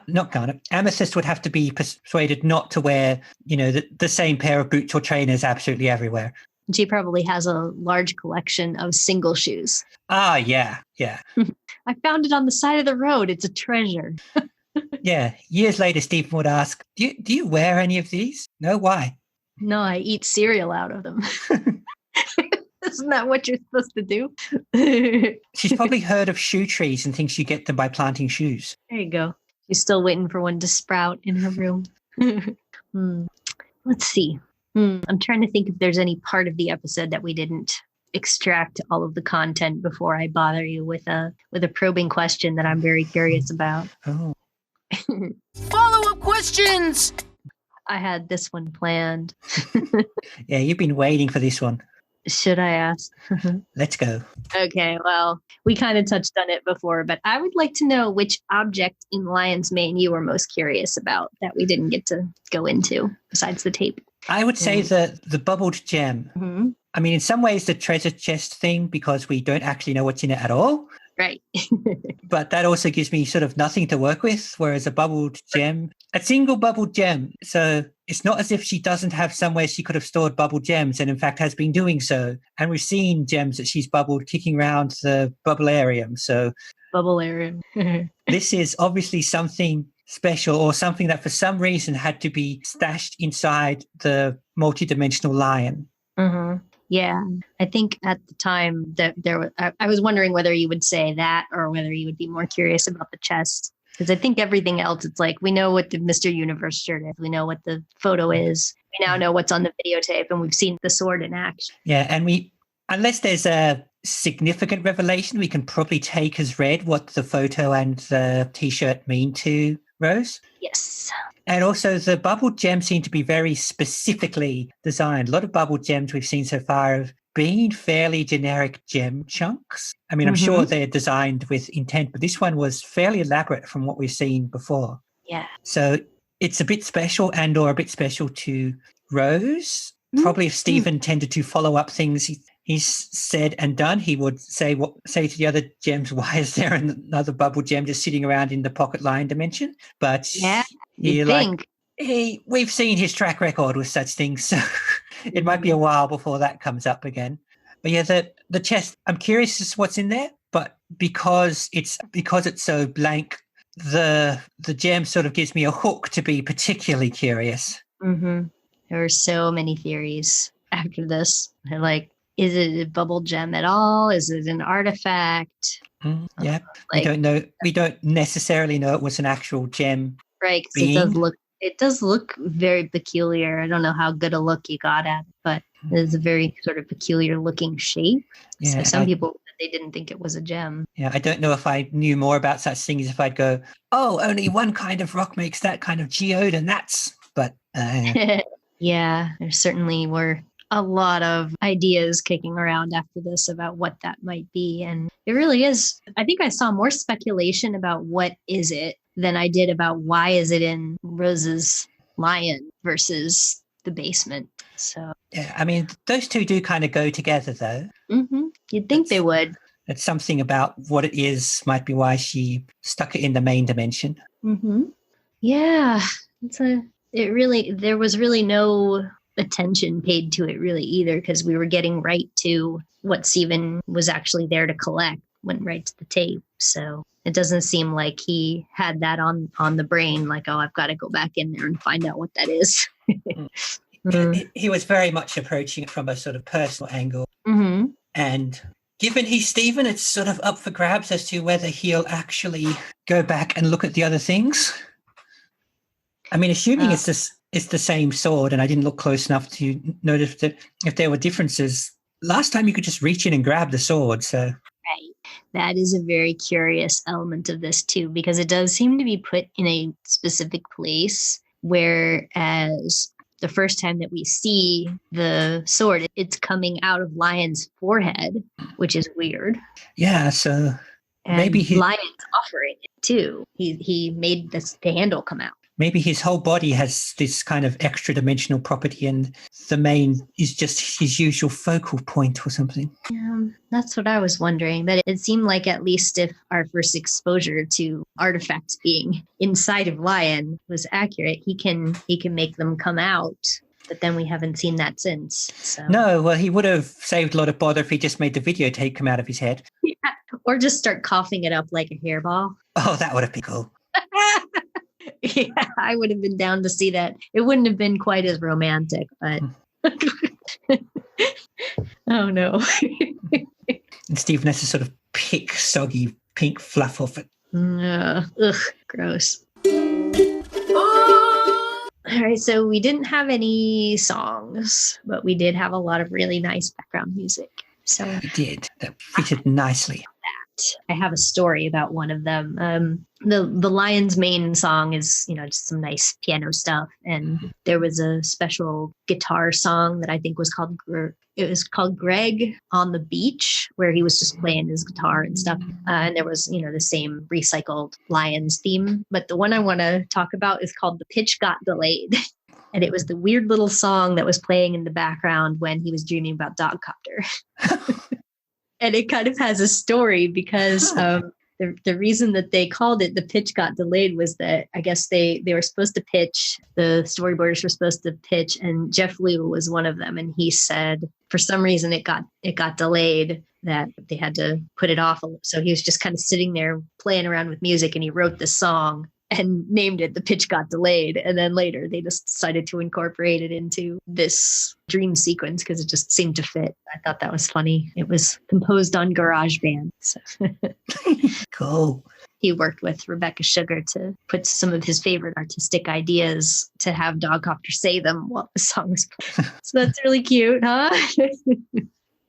Not Garnet. Amethyst would have to be persuaded not to wear, the same pair of boots or trainers absolutely everywhere. She probably has a large collection of single shoes. Ah, yeah. I found it on the side of the road. It's a treasure. Yeah, years later, Stephen would ask, do you wear any of these? No, why? No, I eat cereal out of them. Isn't that what you're supposed to do? She's probably heard of shoe trees and thinks you get them by planting shoes. There you go. She's still waiting for one to sprout in her room. Let's see. I'm trying to think if there's any part of the episode that we didn't extract all of the content before I bother you with a probing question that I'm very curious about. Oh. Follow-up questions! I had this one planned. Yeah, you've been waiting for this one. Should I ask? Let's go. Okay, well, we kind of touched on it before, but I would like to know which object in Lion's Mane you were most curious about that we didn't get to go into besides the tape. I would say the bubbled gem. Mm-hmm. I mean, in some ways, the treasure chest thing, because we don't actually know what's in it at all. Right. But that also gives me sort of nothing to work with, whereas a single bubbled gem. So it's not as if she doesn't have somewhere she could have stored bubbled gems and in fact has been doing so. And we've seen gems that she's bubbled kicking around the bubblarium. So Bubblarium. this is obviously something special or something that for some reason had to be stashed inside the multidimensional lion. Mm-hmm. Yeah, I think at the time that I was wondering whether you would say that or whether you would be more curious about the chest. Because I think everything else, it's like, we know what the Mr. Universe shirt is. We know what the photo is. We now know what's on the videotape, and we've seen the sword in action. Yeah, and unless there's a significant revelation, we can probably take as read what the photo and the T-shirt mean to Rose. Yes. And also the bubbled gems seem to be very specifically designed. A lot of bubbled gems we've seen so far have been fairly generic gem chunks. I mean, I'm sure they're designed with intent, but this one was fairly elaborate from what we've seen before. Yeah. So it's a bit special and or a bit special to Rose. Probably if Stephen tended to follow up things he's said and done, he would say to the other gems, why is there another bubble gem just sitting around in the pocket line dimension? But yeah, you think. We've seen his track record with such things, so it might be a while before that comes up again. But yeah, the chest, I'm curious as to what's in there, but because it's so blank, the gem sort of gives me a hook to be particularly curious. Mm-hmm. There are so many theories after this. They're like, is it a bubble gem at all? Is it an artifact? Yeah, we don't know. We don't necessarily know it was an actual gem. Right, because it does look very peculiar. I don't know how good a look you got at it, but it's a very sort of peculiar looking shape. Yeah, so some people, they didn't think it was a gem. Yeah, I don't know if I knew more about such things if I'd go, oh, only one kind of rock makes that kind of geode, and that's, but... Yeah, there certainly were a lot of ideas kicking around after this about what that might be. And it really is. I think I saw more speculation about what is it than I did about why is it in Rose's lion versus the basement. So yeah, I mean, those two do kind of go together, though. Mm-hmm. You'd think they would. It's something about what it is might be why she stuck it in the main dimension. Mm-hmm. Yeah, there was really no attention paid to it really either, because we were getting right to what Steven was actually there to collect, went right to the tape. So it doesn't seem like he had that on the brain, like, oh, I've got to go back in there and find out what that is. He was very much approaching it from a sort of personal angle. Mm-hmm. And given he's Steven, it's sort of up for grabs as to whether he'll actually go back and look at the other things. I mean, assuming it's the same sword, and I didn't look close enough to notice that if there were differences. Last time you could just reach in and grab the sword, so... Right. That is a very curious element of this, too, because it does seem to be put in a specific place, whereas the first time that we see the sword, it's coming out of Lion's forehead, which is weird. Yeah, so and maybe Lion's offering it, too. He made the handle come out. Maybe his whole body has this kind of extra dimensional property and the mane is just his usual focal point or something. Yeah, that's what I was wondering. But it seemed like at least if our first exposure to artifacts being inside of Lion was accurate, he can make them come out. But then we haven't seen that since. So. No, well, he would have saved a lot of bother if he just made the videotape come out of his head. Yeah, or just start coughing it up like a hairball. Oh, that would have been cool. Yeah, I would have been down to see that. It wouldn't have been quite as romantic, but oh no. And Stephen has to sort of pick soggy pink fluff off it. Ugh, gross. All right, so we didn't have any songs, but we did have a lot of really nice background music. So We did. That fitted nicely. I have a story about one of them. The Lion's main song is, just some nice piano stuff, and there was a special guitar song that I think was called Greg on the Beach, where he was just playing his guitar and stuff. And there was, the same recycled Lions theme. But the one I want to talk about is called The Pitch Got Delayed. And it was the weird little song that was playing in the background when he was dreaming about Dogcopter. And it kind of has a story because the reason that they called it The Pitch Got Delayed was that I guess they were supposed to pitch, the storyboarders were supposed to pitch, and Jeff Liu was one of them. And he said for some reason it got delayed, that they had to put it off. So he was just kind of sitting there playing around with music, and he wrote this song and named it The Pitch Got Delayed. And then later they just decided to incorporate it into this dream sequence because it just seemed to fit. I thought that was funny. It was composed on GarageBand. So. Cool. He worked with Rebecca Sugar to put some of his favorite artistic ideas to have Dogcopter say them while the song was playing. So that's really cute, huh?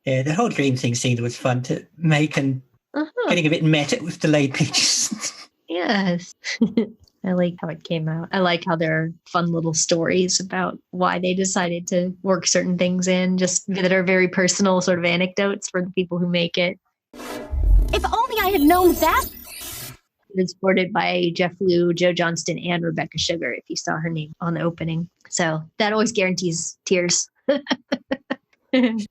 Yeah, the whole dream thing scene was fun to make, and getting a bit meta with delayed pitches. Yes. I like how it came out. I like how there are fun little stories about why they decided to work certain things in, just that are very personal sort of anecdotes for the people who make it. If only I had known that. It's supported by Jeff Liu, Joe Johnston, and Rebecca Sugar, if you saw her name on the opening. So that always guarantees tears.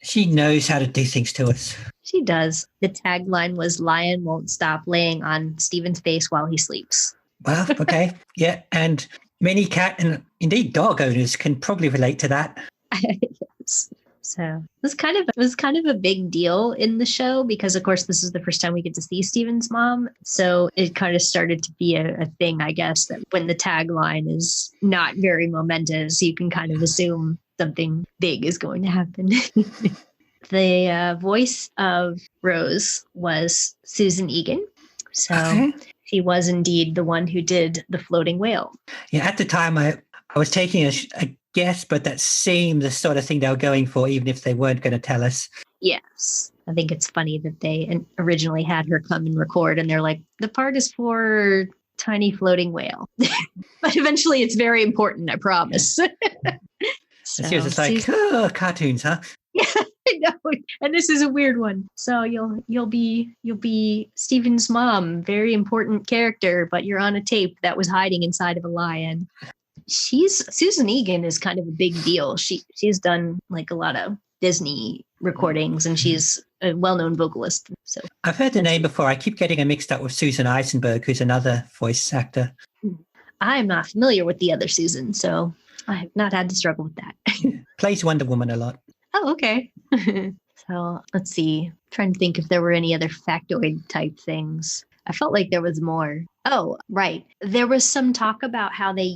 She knows how to do things to us. She does. The tagline was "Lion won't stop laying on Stephen's face while he sleeps." Well, okay. Yeah. And many cat and indeed dog owners can probably relate to that. Yes. So it was kind of a big deal in the show because, of course, this is the first time we get to see Stephen's mom. So it kind of started to be a thing, I guess, that when the tagline is not very momentous, you can kind of assume something big is going to happen. The voice of Rose was Susan Egan. So she was indeed the one who did the floating whale. Yeah, at the time I was taking a guess, but that seemed the sort of thing they were going for, even if they weren't going to tell us. Yes. I think it's funny that they originally had her come and record, and they're like, the part is for tiny floating whale. But eventually it's very important, I promise. So she was just like, cartoons, huh? Yeah, I know. And this is a weird one. So you'll be Stephen's mom, very important character, but you're on a tape that was hiding inside of a lion. Susan Egan is kind of a big deal. She's done like a lot of Disney recordings, and she's a well-known vocalist. So I've heard the name before. I keep getting her mixed up with Susan Eisenberg, who's another voice actor. I'm not familiar with the other Susan, so I have not had to struggle with that. Plays Wonder Woman a lot. Oh, okay. So let's see. I'm trying to think if there were any other factoid type things. I felt like there was more. Oh, right. There was some talk about how they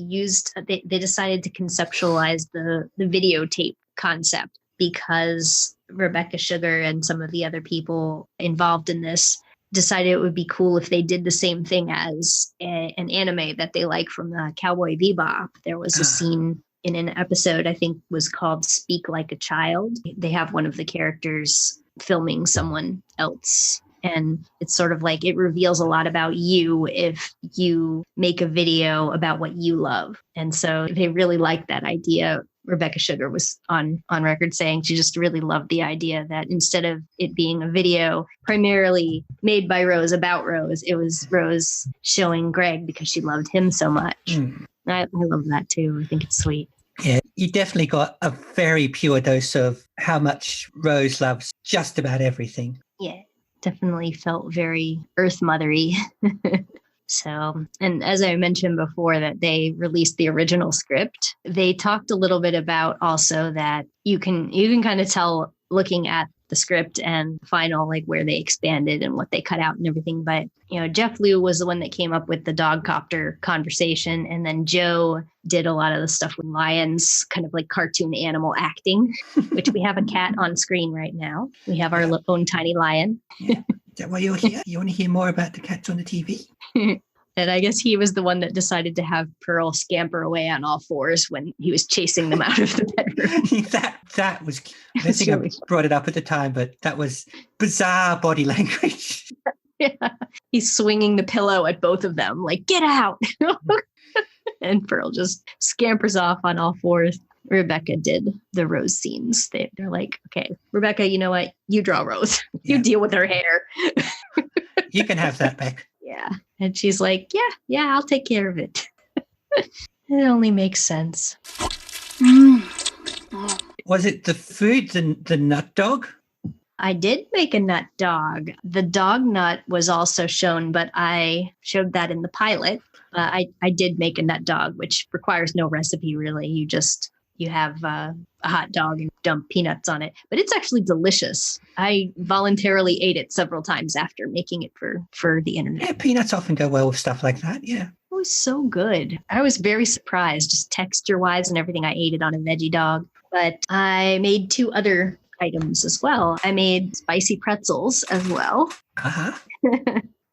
decided to conceptualize the videotape concept because Rebecca Sugar and some of the other people involved in this decided it would be cool if they did the same thing as an anime that they like from Cowboy Bebop. There was a scene in an episode, I think was called Speak Like a Child. They have one of the characters filming someone else. And it's sort of like it reveals a lot about you if you make a video about what you love. And so they really liked that idea. Rebecca Sugar was on record saying she just really loved the idea that instead of it being a video primarily made by Rose about Rose, it was Rose showing Greg because she loved him so much. I love that too. I think it's sweet. Yeah, you definitely got a very pure dose of how much Rose loves just about everything. Yeah, definitely felt very Earth Mothery. So, and as I mentioned before that they released the original script, they talked a little bit about also that you can kind of tell looking at the script and final, like where they expanded and what they cut out and everything. But, Jeff Liu was the one that came up with the dog copter conversation. And then Joe did a lot of the stuff with lions, kind of like cartoon animal acting, which we have a cat on screen right now. We have our own tiny lion. Yeah. Is that why you're here? You want to hear more about the cats on the TV? And I guess he was the one that decided to have Pearl scamper away on all fours when he was chasing them out of the bedroom. that was, I think I brought it up at the time, but that was bizarre body language. Yeah. He's swinging the pillow at both of them, like, get out. And Pearl just scampers off on all fours. Rebecca did the Rose scenes. They're like, okay, Rebecca, you know what? You draw Rose. You deal with her hair. You can have that back. Yeah. And she's like, yeah, I'll take care of it. It only makes sense. Was it the food, the nut dog? I did make a nut dog. The dog nut was also shown, but I showed that in the pilot. I did make a nut dog, which requires no recipe, really. You have a hot dog and dump peanuts on it. But it's actually delicious. I voluntarily ate it several times after making it for the internet. Yeah, peanuts often go well with stuff like that, yeah. It was so good. I was very surprised, just texture-wise and everything. I ate it on a veggie dog. But I made 2 other items as well. I made spicy pretzels as well. Uh-huh.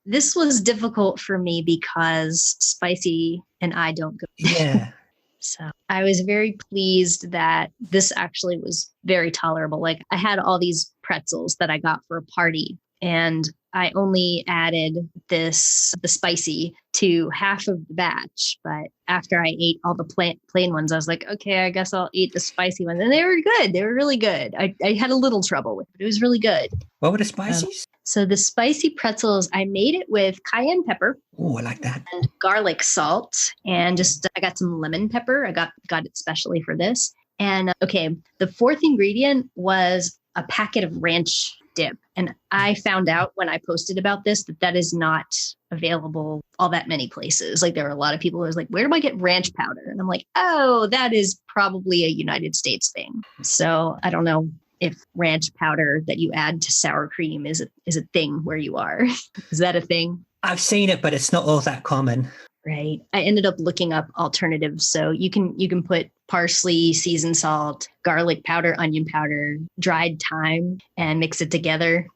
This was difficult for me because spicy and I don't go. Yeah. So I was very pleased that this actually was very tolerable. Like, I had all these pretzels that I got for a party, and I only added the spicy to half of the batch. But after I ate all the plain ones, I was like, okay, I guess I'll eat the spicy ones. And they were good. They were really good. I had a little trouble with it, but it was really good. What were the spices? So the spicy pretzels, I made it with cayenne pepper. Oh, I like that. And garlic salt. And I got some lemon pepper. I got it specially for this. And okay, the 4th ingredient was a packet of ranch dip. And I found out when I posted about this that is not available all that many places. Like, there were a lot of people who was like, where do I get ranch powder? And I'm like, oh, that is probably a United States thing. So I don't know if ranch powder that you add to sour cream is a thing where you are. Is that a thing? I've seen it, but it's not all that common. Right. I ended up looking up alternatives. So you can put parsley, seasoned salt, garlic powder, onion powder, dried thyme, and mix it together.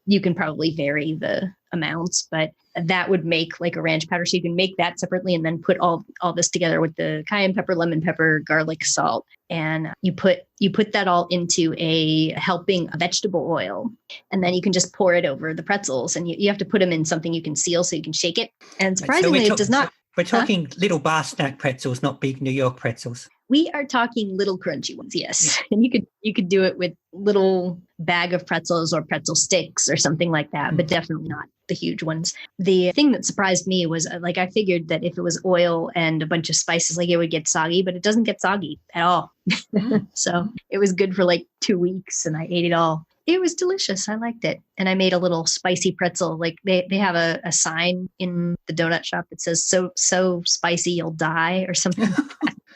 You can probably vary the amounts, but that would make like a ranch powder. So you can make that separately and then put all this together with the cayenne pepper, lemon pepper, garlic, salt. And you put that all into a helping of vegetable oil. And then you can just pour it over the pretzels, and you have to put them in something you can seal so you can shake it. And surprisingly, it does not. We're talking little bar snack pretzels, not big New York pretzels. We are talking little crunchy ones, yes. Yeah. And you could do it with little bag of pretzels or pretzel sticks or something like that, but definitely not the huge ones. The thing that surprised me was like, I figured that if it was oil and a bunch of spices, like it would get soggy, but it doesn't get soggy at all. So it was good for like 2 weeks, and I ate it all. It was delicious. I liked it. And I made a little spicy pretzel. Like they have a sign in the donut shop that says, so spicy you'll die, or something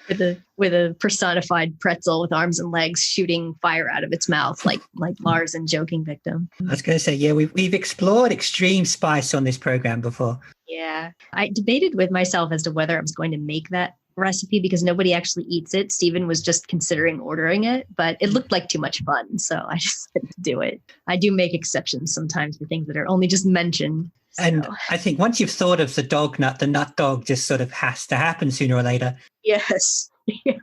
with a personified pretzel with arms and legs shooting fire out of its mouth, like Lars in Joking Victim. I was going to say, yeah, we've explored extreme spice on this program before. Yeah. I debated with myself as to whether I was going to make that recipe because nobody actually eats it. Steven was just considering ordering it, but it looked like too much fun, so I just had to do it. I do make exceptions sometimes for things that are only just mentioned. So. And I think once you've thought of the nut dog just sort of has to happen sooner or later. Yes. Yeah,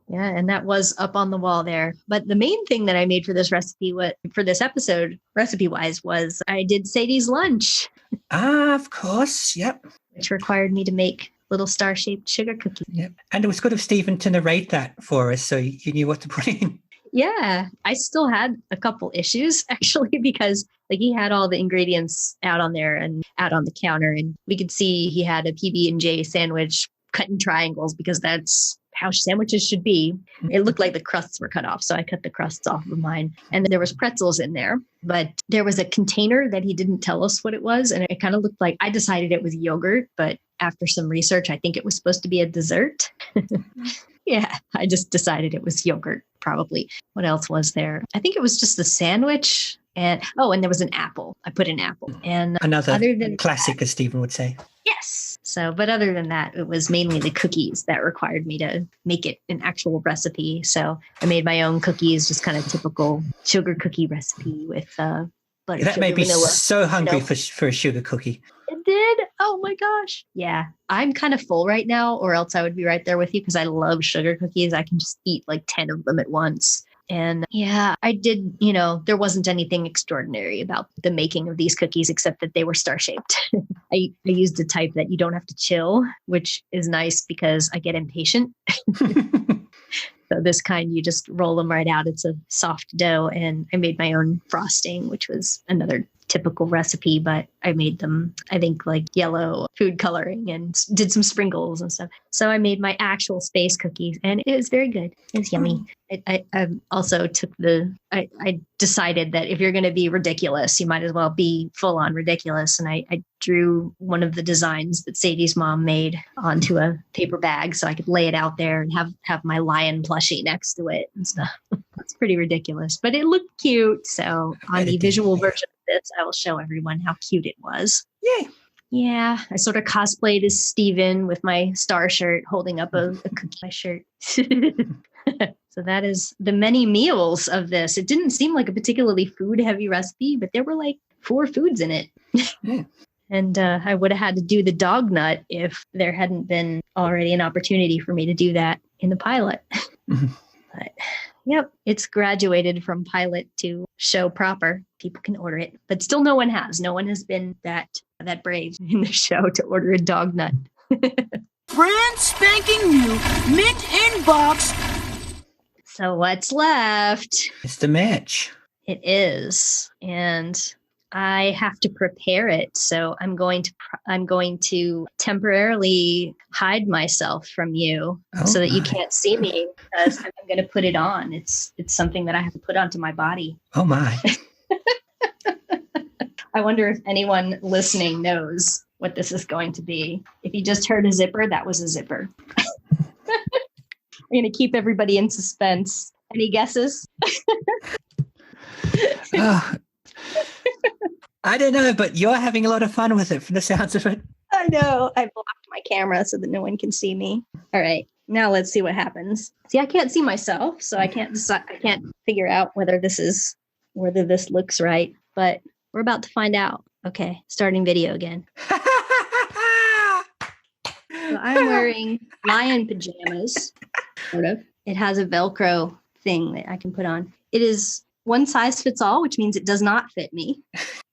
and that was up on the wall there. But the main thing that I made for this recipe, for this episode, recipe-wise, was I did Sadie's lunch. Ah, of course. Yep. Which required me to make little star-shaped sugar cookies. Yep. And it was good of Steven to narrate that for us, so you knew what to put in. Yeah, I still had a couple issues, actually, because he had all the ingredients out on there and out on the counter, and we could see he had a PB&J sandwich cut in triangles because that's how sandwiches should be. It looked like the crusts were cut off, so I cut the crusts off of mine. And there was pretzels in there, but there was a container that he didn't tell us what it was, and it kind of looked like, I decided it was yogurt, but after some research, I think it was supposed to be a dessert. Yeah, I just decided it was yogurt, probably. What else was there? I think it was just the sandwich. And there was an apple. I put an apple. And Another other than classic, that, as Stephen would say. yes. So, but other than that, it was mainly the cookies that required me to make it an actual recipe. So I made my own cookies, just kind of typical sugar cookie recipe with butter, That sugar, made me vanilla. so hungry for a sugar cookie. It did? Oh my gosh. Yeah. I'm kind of full right now, or else I would be right there with you because I love sugar cookies. I can just eat like 10 of them at once. And yeah, I did, there wasn't anything extraordinary about the making of these cookies except that they were star-shaped. I used a type that you don't have to chill, which is nice because I get impatient. So this kind, you just roll them right out. It's a soft dough. And I made my own frosting, which was another typical recipe, but I made them, I think, like yellow food coloring and did some sprinkles and stuff. So I made my actual space cookies and it was very good. It was yummy. I also took I decided that if you're going to be ridiculous, you might as well be full on ridiculous. And I drew one of the designs that Sadie's mom made onto a paper bag so I could lay it out there and have my lion plushie next to it and stuff. It's pretty ridiculous, but it looked cute. So on the visual version of this, I will show everyone how cute it was. Yay. Yeah, I sort of cosplayed as Steven with my star shirt, holding up a cookie my shirt. So that is the many meals of this. It didn't seem like a particularly food-heavy recipe, but there were like 4 foods in it. Yeah. And I would have had to do the dog nut if there hadn't been already an opportunity for me to do that in the pilot. But yep, it's graduated from pilot to show proper. People can order it, but still no one has. No one has been that brave in the show to order a dog nut. Brand spanking new, mint in box. So what's left? It's the match. It is, and I have to prepare it. So I'm going to temporarily hide myself from you so that you can't see me because I'm going to put it on. It's something that I have to put onto my body. Oh my. I wonder if anyone listening knows what this is going to be. If you just heard a zipper, that was a zipper. I'm going to keep everybody in suspense. Any guesses? I don't know, but you're having a lot of fun with it from the sounds of it. I know. I blocked my camera so that no one can see me. All right. Now let's see what happens. See, I can't see myself, so I can't decide. I can't figure out whether this looks right, but we're about to find out. Okay. Starting video again. So I'm wearing lion pajamas, sort of. It has a Velcro thing that I can put on. It is one size fits all, which means it does not fit me.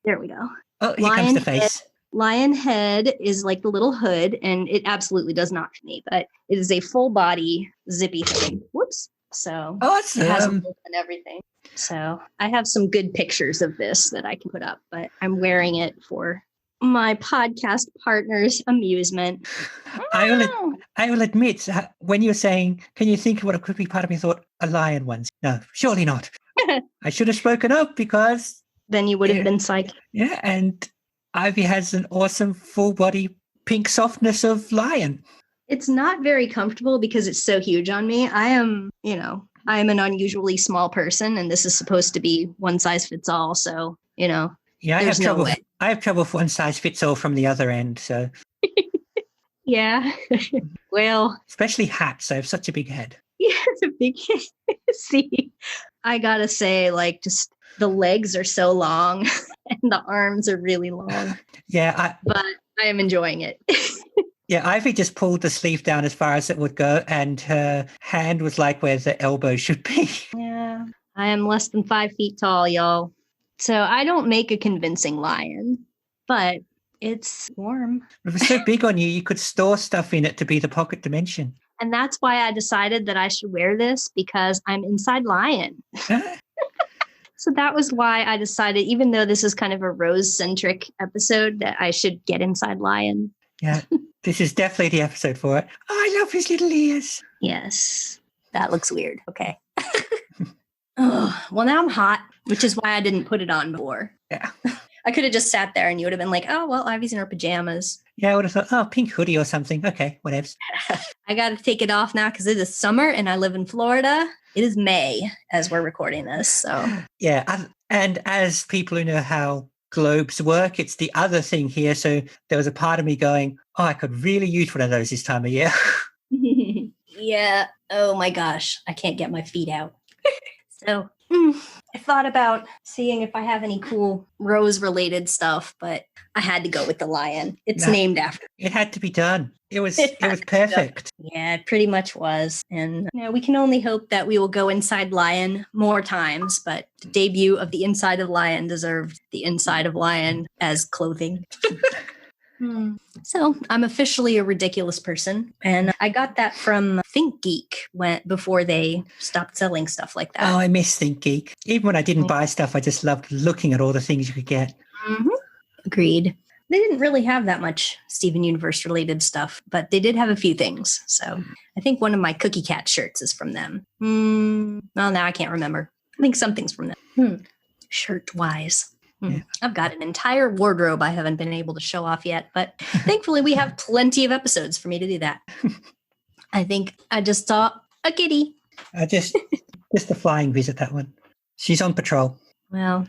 There we go. Oh, here comes the face. Lion head is like the little hood, and it absolutely does not fit me, but it is a full body zippy thing. Whoops. So awesome. It has a loop and everything. So I have some good pictures of this that I can put up, but I'm wearing it for my podcast partner's amusement. I will admit, when you were saying, can you think of what it could be, part of me thought a lion once. No, surely not. I should have spoken up because then you would have been psychic. Yeah, and Ivy has an awesome full body pink softness of lion. It's not very comfortable because it's so huge on me. I am an unusually small person, and this is supposed to be one size fits all. So, yeah, I have trouble with one size fits all from the other end. So, yeah, well, especially hats. I have such a big head. Yeah, it's a big head. See, I gotta say, like, just the legs are so long and the arms are really long. Yeah, but I am enjoying it. Yeah, Ivy just pulled the sleeve down as far as it would go, and her hand was like where the elbow should be. Yeah, I am less than 5 feet tall, y'all. So I don't make a convincing lion, but it's warm. It was so big on you, you could store stuff in it to be the pocket dimension. And that's why I decided that I should wear this, because I'm inside lion. So that was why I decided, even though this is kind of a Rose-centric episode, that I should get inside lion. Yeah, this is definitely the episode for it. Oh, I love his little ears. Yes, that looks weird. Okay. Oh, well, now I'm hot, which is why I didn't put it on before. Yeah. I could have just sat there and you would have been like, oh, well, Ivy's in her pajamas. Yeah, I would have thought, oh, pink hoodie or something. Okay, whatever. I got to take it off now because it is summer and I live in Florida. It is May as we're recording this. So Yeah, and as people who know how globes work, it's the other thing here. So there was a part of me going, oh, I could really use one of those this time of year. Yeah. Oh my gosh. I can't get my feet out. So I thought about seeing if I have any cool Rose related stuff, but I had to go with the lion. It's named after. It had to be done. It was perfect. Yeah, it pretty much was. And we can only hope that we will go inside Lion more times, but the debut of the inside of Lion deserved the inside of Lion as clothing. So I'm officially a ridiculous person, and I got that from Think Geek before they stopped selling stuff like that. Oh, I miss Think Geek. Even when I didn't buy stuff, I just loved looking at all the things you could get. Mm-hmm. Agreed. They didn't really have that much Steven Universe related stuff, but they did have a few things. So I think one of my Cookie Cat shirts is from them. Well, now I can't remember. I think something's from them. Shirt wise. Yeah. I've got an entire wardrobe I haven't been able to show off yet, but thankfully we have plenty of episodes for me to do that. I think I just saw a kitty. Just the flying visit, that one. She's on patrol. Well,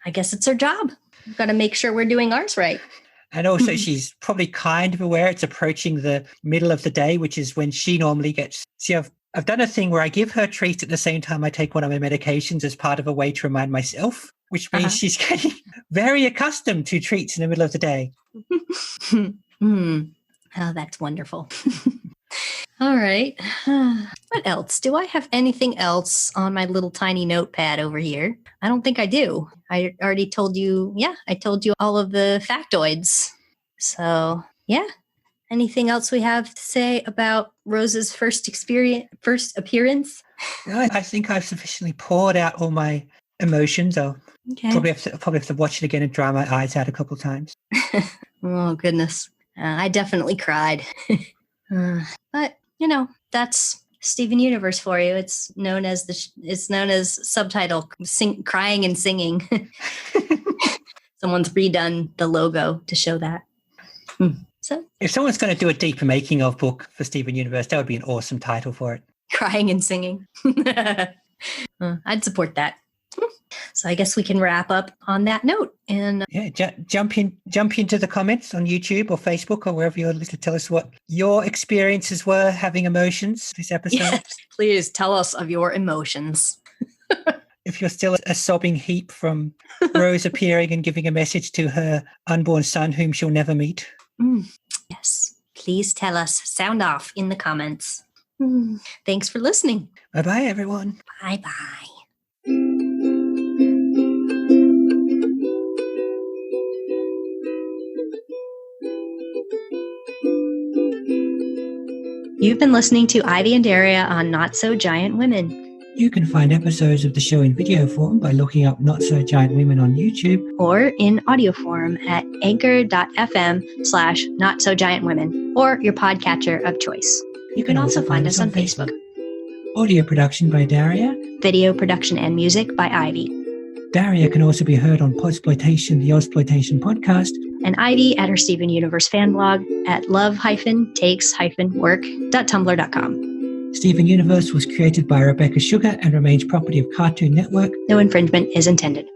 I guess it's her job. We've got to make sure we're doing ours right. And also she's probably kind of aware it's approaching the middle of the day, which is when she normally gets... See, I've done a thing where I give her treats at the same time I take one of my medications as part of a way to remind myself, which means she's getting very accustomed to treats in the middle of the day. Oh, that's wonderful. All right. What else? Do I have anything else on my little tiny notepad over here? I don't think I do. I already told you. Yeah, I told you all of the factoids. So, yeah. Anything else we have to say about Rose's first appearance? I think I've sufficiently poured out all my emotions. I'll probably have to watch it again and dry my eyes out a couple of times. Oh, goodness. I definitely cried. But, that's Steven Universe for you. It's known as subtitle crying and singing. Someone's redone the logo to show that. So, if someone's going to do a deeper making of book for Steven Universe, that would be an awesome title for it. Crying and singing. I'd support that. So I guess we can wrap up on that note. And jump into the comments on YouTube or Facebook or wherever you're listening to tell us what your experiences were having emotions this episode. Yes, please tell us of your emotions. If you're still a sobbing heap from Rose appearing and giving a message to her unborn son whom she'll never meet. Yes, please tell us. Sound off in the comments. Thanks for listening. Bye-bye, everyone. Bye-bye. You've been listening to Ivy and Daria on Not So Giant Women. You can find episodes of the show in video form by looking up Not So Giant Women on YouTube. Or in audio form at anchor.fm/Not So Giant Women or your podcatcher of choice. You can also find us on Facebook. Audio production by Daria. Video production and music by Ivy. Daria can also be heard on Podsploitation, the Ozploitation podcast. And Ivy at her Steven Universe fan blog at love-takes-work.tumblr.com. Steven Universe was created by Rebecca Sugar and remains property of Cartoon Network. No infringement is intended.